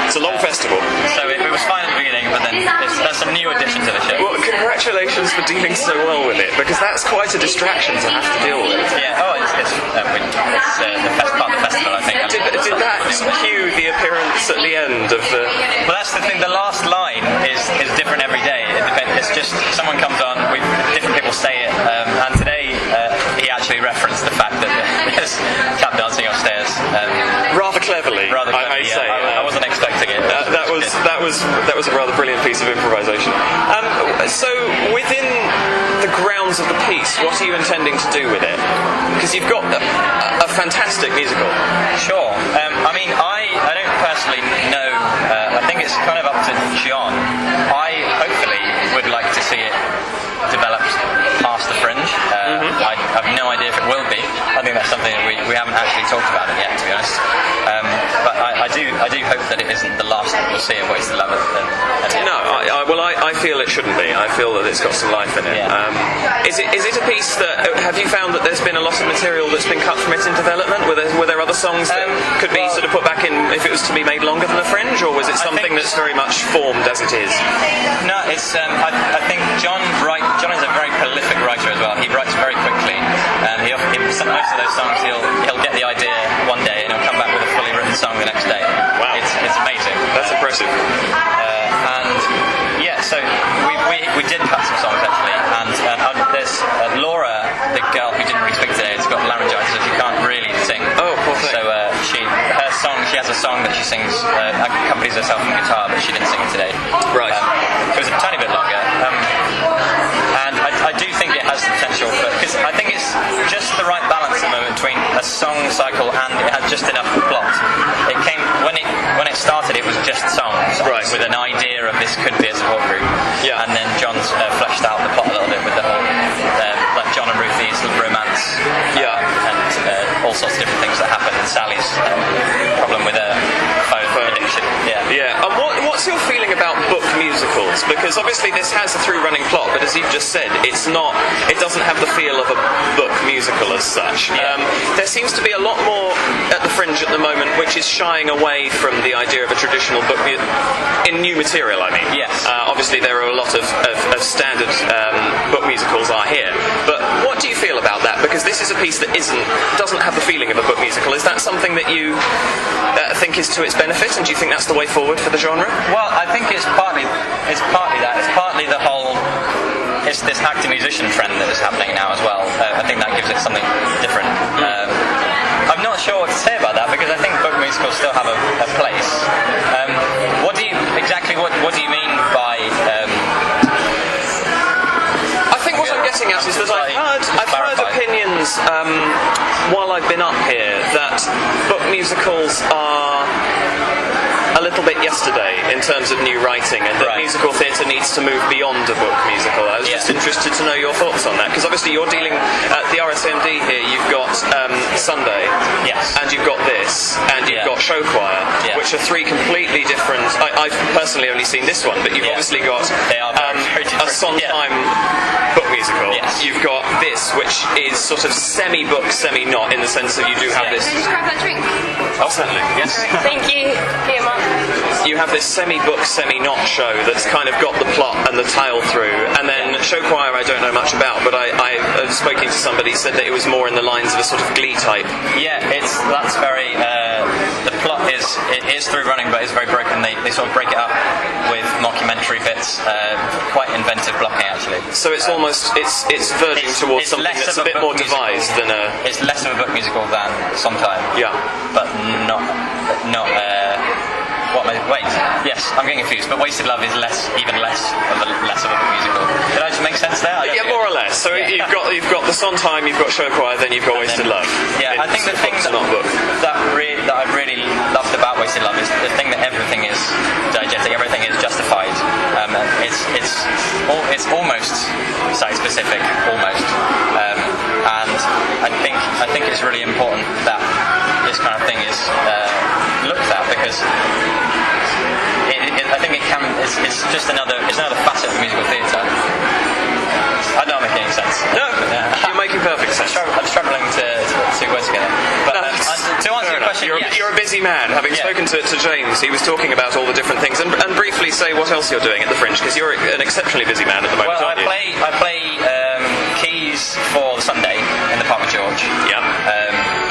It's a long festival. So it was fine at the beginning, but then there's some new addition to the show. Well, congratulations for dealing so well with it, because that's quite a distraction to have to deal with. Yeah. Oh, it's the best part of the festival, I think. Did that cue the appearance at the end of the? Well, that's the thing. The last line is different every day. It's just someone comes on, different people say it, and today he actually referenced the fact that there's tap dancing upstairs. Rather cleverly, I may say. I wasn't expecting it. That was a rather brilliant piece of improvisation. So within the grounds of the piece, what are you intending to do with it? Because you've got a fantastic musical. Sure. I mean, I don't personally know. I think it's kind of up to John. I hopefully would like to see it developed past the Fringe. I have no idea if it will be. I think that's something that we haven't actually talked about it yet, to be honest. But I do hope that it isn't the last that we'll see of Wasted Love. No, I feel it shouldn't be. I feel that it's got some life in it. Is it a piece that have you found that there's been a lot of material that's been cut from it in development? Were there other songs that could be sort of put back in if it was to be made longer than the Fringe, or was it something that's very much formed as it is? No, it's. I think John is a very prolific writer as well. He writes very quickly, and most of those songs he'll get the idea one day and he'll come back with a fully written song the next day. Wow, it's amazing. That's impressive. And yeah, so we did cut some songs actually, and there's Laura, the girl who didn't really speak today, has got laryngitis, so she can't really sing. Oh, poor thing. So she has a song that she sings, accompanies herself on guitar, but she didn't sing it today. Right. It was a tiny bit longer. And I do think it has the potential, because I think it's just the right balance at the moment between a song cycle and it has just enough plot. It came when it started. It was just songs, right, with an idea of this could be a support group. Yeah. And then John's fleshed out the plot a little bit with the whole like John and Ruthie's romance. Yeah. And all sorts of different things that happen. And Sally's problem with her phone addiction. Yeah. Yeah. And what's your feeling about book musicals? Because obviously this has a through-running plot, but as you've just said, it doesn't have the feel of a book musical as such. Yeah. There seems to be a lot more at the Fringe at the moment, which is shying away from the idea of a traditional book in new material. I mean, yes. Obviously there are a lot of standard book musicals are here, but what do you feel about that? Because this is a piece that doesn't have the feeling of a book musical. Is that something that you think is to its benefit, and do you think that's the way forward for the genre? Well, I think it's partly that. It's partly the whole. It's this actor musician trend that is happening now as well. I think that gives it something different. I'm not sure what to say about that, because I think book musicals still have a place. What do you mean by I've been up here that book musicals are a little bit yesterday in terms of new writing, and that musical theatre needs to move beyond a book musical. I was just interested to know your thoughts on that, because obviously you're dealing at the RSMD here. You've got Sunday, and you've got this, and you've got show choir, which are three completely different. I've personally only seen this one, but you've obviously got a Sondheim book musical. You've got this, which is sort of semi-book, semi-not, in the sense that you do have this. Can you grab that drink? Oh, certainly. Yes. Thank you. Here, Mark. You have this semi-book, semi-not show that's kind of got the plot and the tale through, and then show choir I don't know much about, but I spoken to somebody said that it was more in the lines of a sort of Glee type. Yeah, that's very. The plot is through running, but it's very broken. They sort of break it up with mockumentary bits. Quite inventive blocking, actually. So it's almost it's verging towards something that's a bit more devised than a. It's less of a book musical than Sondheim. Yeah, but not. Wait, yes, I'm getting confused. But Wasted Love is even less of a book musical. Did I just make sense there? Yeah, more or less. So you've got the Sondheim, you've got show choir, then you've got Wasted Love. Yeah, I think the thing that I've really loved about Wasted Love is the thing that everything is diegetic, everything is justified. It's almost site specific, almost, and I think it's really important that this kind of thing is looked at, because I think it's just another facet of musical theatre. I don't make any sense. No, you're making perfect sense. I'm struggling to work together. But to answer your question, you're a busy man. Having spoken to James, he was talking about all the different things, and briefly say what else you're doing at the Fringe, because you're an exceptionally busy man at the moment. Well, aren't you? I play keys for the Sunday in the Park with George. Yeah.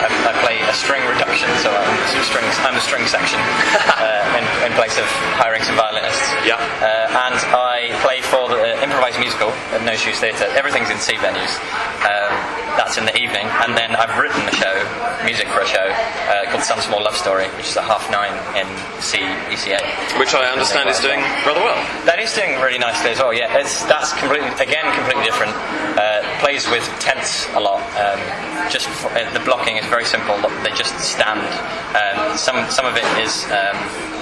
I play a string reduction, so I'm a string section in place of hiring some violinists. Yeah. And I play for the improvised musical at No Shoes Theatre. Everything's in C venues. That's in the evening, and then I've written a show, music for a show called Some Small Love Story, which is at 9:30 in C ECA. Which I understand is doing rather well. That is doing really nicely as well. Yeah, that's completely different. Plays with tense a lot. The blocking is very simple. They just stand. Some of it is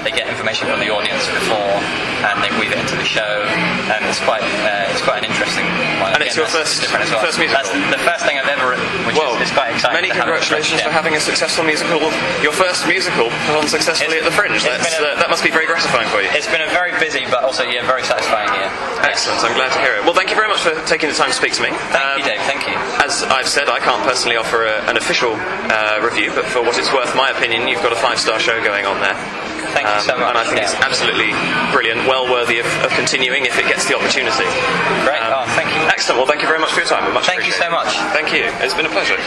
they get information from the audience before, and they weave it into the show. And it's quite an interesting one. And it's your first musical. That's the first thing I've ever written, which is quite exciting. Many congratulations for having a successful musical. Your first musical put on successfully at the Fringe. That must be very gratifying for you. It's been a very busy, but also very satisfying year. Excellent. I'm glad to hear it. Well, thank you very much for taking the time to speak to me. Thank you, Dave. Thank you. As I've said, I can't personally offer an official review, but for what it's worth, my opinion, you've got a 5-star show going on there. Thank you so much. And I think it's absolutely brilliant, well worthy of continuing if it gets the opportunity. Great. Thank you. Excellent. Well, thank you very much for your time. Thank you so much. Thank you. It's been a pleasure.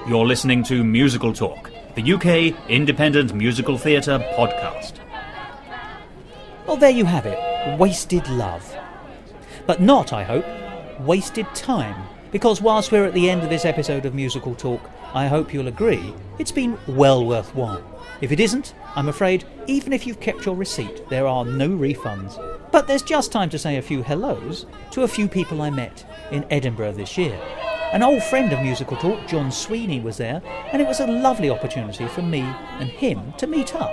You're listening to Musical Talk, the UK independent musical theatre podcast. Well, there you have it. Wasted love. But not, I hope, wasted time. Because whilst we're at the end of this episode of Musical Talk, I hope you'll agree it's been well worthwhile. If it isn't, I'm afraid, even if you've kept your receipt, there are no refunds. But there's just time to say a few hellos to a few people I met in Edinburgh this year. An old friend of Musical Talk, John Sweeney, was there, and it was a lovely opportunity for me and him to meet up,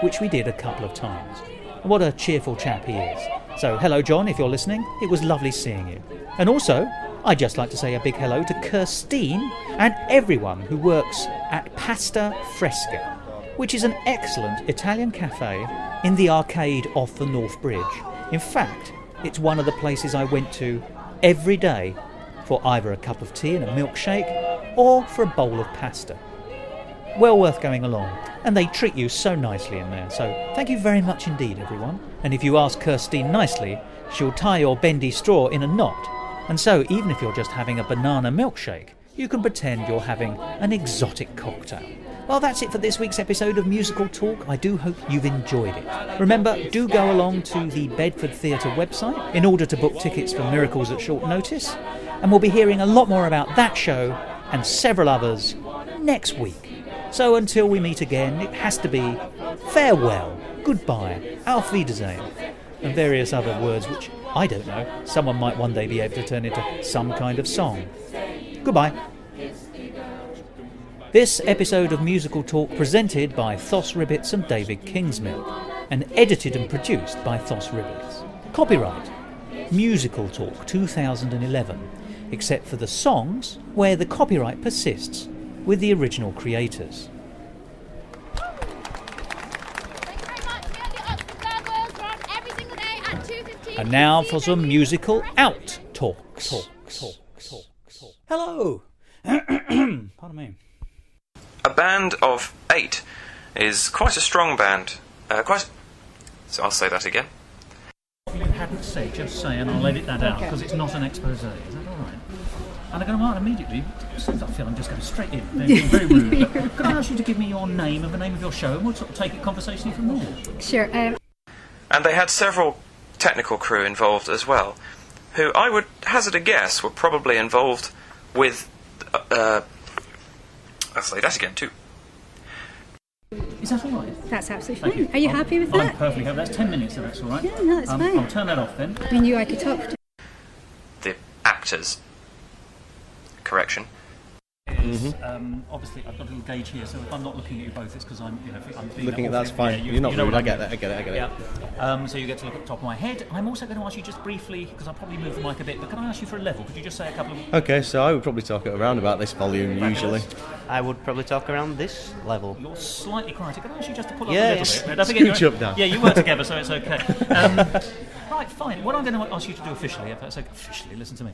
which we did a couple of times. And what a cheerful chap he is. So hello John, if you're listening, it was lovely seeing you. And also, I'd just like to say a big hello to Kirstine and everyone who works at Pasta Fresca, which is an excellent Italian cafe in the arcade off the North Bridge. In fact, it's one of the places I went to every day for either a cup of tea and a milkshake or for a bowl of pasta. Well worth going along, and they treat you so nicely in there, so thank you very much indeed everyone. And if you ask Kirstine nicely, she'll tie your bendy straw in a knot, and so even if you're just having a banana milkshake, you can pretend you're having an exotic cocktail. Well, that's it for this week's episode of Musical Talk. I do hope you've enjoyed it. Remember, do go along to the Bedford Theatre website in order to book tickets for Miracles at Short Notice, and we'll be hearing a lot more about that show and several others next week. So until we meet again, it has to be farewell, goodbye, auf Wiedersehen, and various other words which, I don't know, someone might one day be able to turn into some kind of song. Goodbye. This episode of Musical Talk presented by Thos and David Kingsmill and edited and produced by Thos. Copyright Musical Talk 2011, except for the songs where the copyright persists with the original creators. And now for some musical out talks. Hello. Pardon me. A band of 8 is quite a strong band. So I'll say that again. You hadn't said, just say, and I'll edit that out because it's not an expose. Is that all right? And I'm going to mark immediately. Since I feel I'm just going straight in, being very rude. But could I ask you to give me your name and the name of your show, and we'll sort of take it conversationally from there? Sure. And they had several technical crew involved as well, who I would hazard a guess were probably involved with. I'll say that again too. Is that all right? That's absolutely fine. Are you happy with that? I'm perfectly happy. That's 10 minutes, if that's all right. Yeah, no, that's fine. I'll turn that off then. We knew I could talk to. The actors. Correction. Obviously, I've got a little gauge here, so if I'm not looking at you both, it's because I'm being looking at that's fine. Yeah, You're not rude. what I get it. Yeah. So you get to look at the top of my head. I'm also going to ask you just briefly, because I'll probably move the mic a bit, but can I ask you for a level? Could you just say a couple of... Okay, so I would probably talk it around about this volume usually. I would probably talk around this level. You're slightly quieter. Can I ask you just to pull up Yeah, a little bit? Scooch up down. Yeah, you work together, so it's okay. Right, fine. What I'm going to ask you to do officially, if that's okay, officially, listen to me,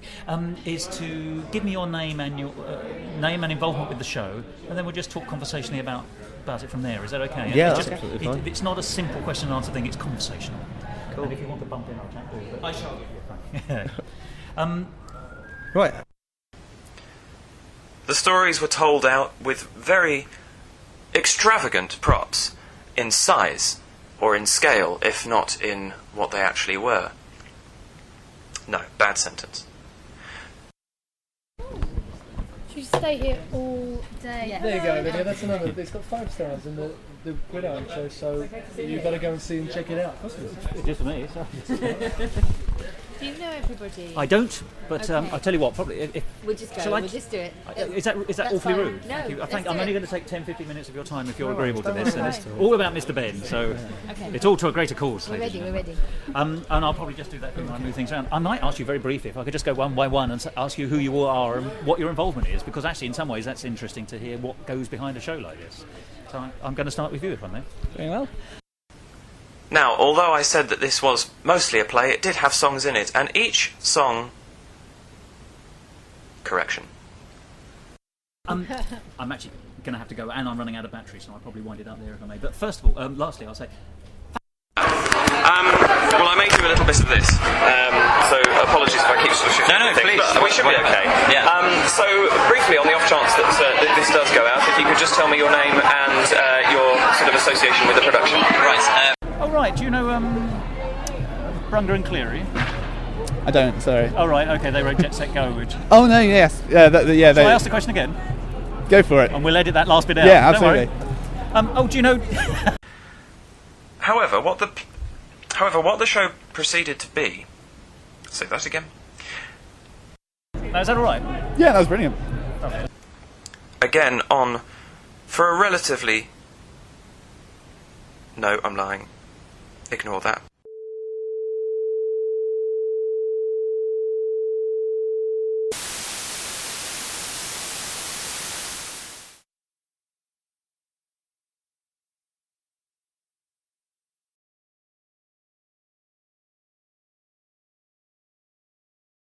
is to give me your name and your name and involvement with the show, and then we'll just talk conversationally about it from there. Is that okay? Yeah, it's that's absolutely fine. It's not a simple question and answer thing. It's conversational. Cool. And if you want to bump in, I'll chat to you. I shall. Yeah, Right. The stories were told out with very extravagant props in size or in scale, if not in what they actually were. No, bad sentence. Should we stay here all day? Yeah. There you go, Lydia. That's another. It's got 5 stars in the Gridiron show, so you've got to go and see and check it out. Just for me. Do you know everybody? I don't, but Okay. I'll tell you what. Probably. We'll just go. Shall I- We'll just do it. Is that That's awfully fine. rude? No, Thank you. I let's think do I'm it. only going to take 10-15 minutes of your time if you're All right, agreeable to don't this. worry, And it's fine. all about Mr. Ben, so Okay. it's all to a greater cause. We're ladies ready. and We're gentlemen. ready. And I'll probably just do that thing when I move things around. I might ask you very briefly if I could just go one by one and ask you who you all are and what your involvement is, because actually in some ways that's interesting to hear what goes behind a show like this. So I'm going to start with you, if I may. Very well. Now, although I said that this was mostly a play, it did have songs in it, and each song... Correction. I'm actually going to have to go, and I'm running out of battery, so I'll probably wind it up there if I may. But first of all, lastly, I'll say... Well, I may do a little bit of this, so apologies if I keep sort of shifting. No, everything, please. but we should be okay. Yeah. So, briefly, on the off chance that this does go out, if you could just tell me your name and your sort of association with the production. Right. Oh, right, do you know Brunger and Cleary? I don't, sorry. Oh, right, okay, they wrote Jet Set Go, which... Oh, no, yes. Yeah, Shall I ask the question again? Go for it. And we'll edit that last bit out. Yeah, Don't worry. absolutely. Do you know... However, what the show proceeded to be... Say that again. Now, is that all right? Yeah, that was brilliant. Okay. Again, for a relatively... No, I'm lying. Ignore that.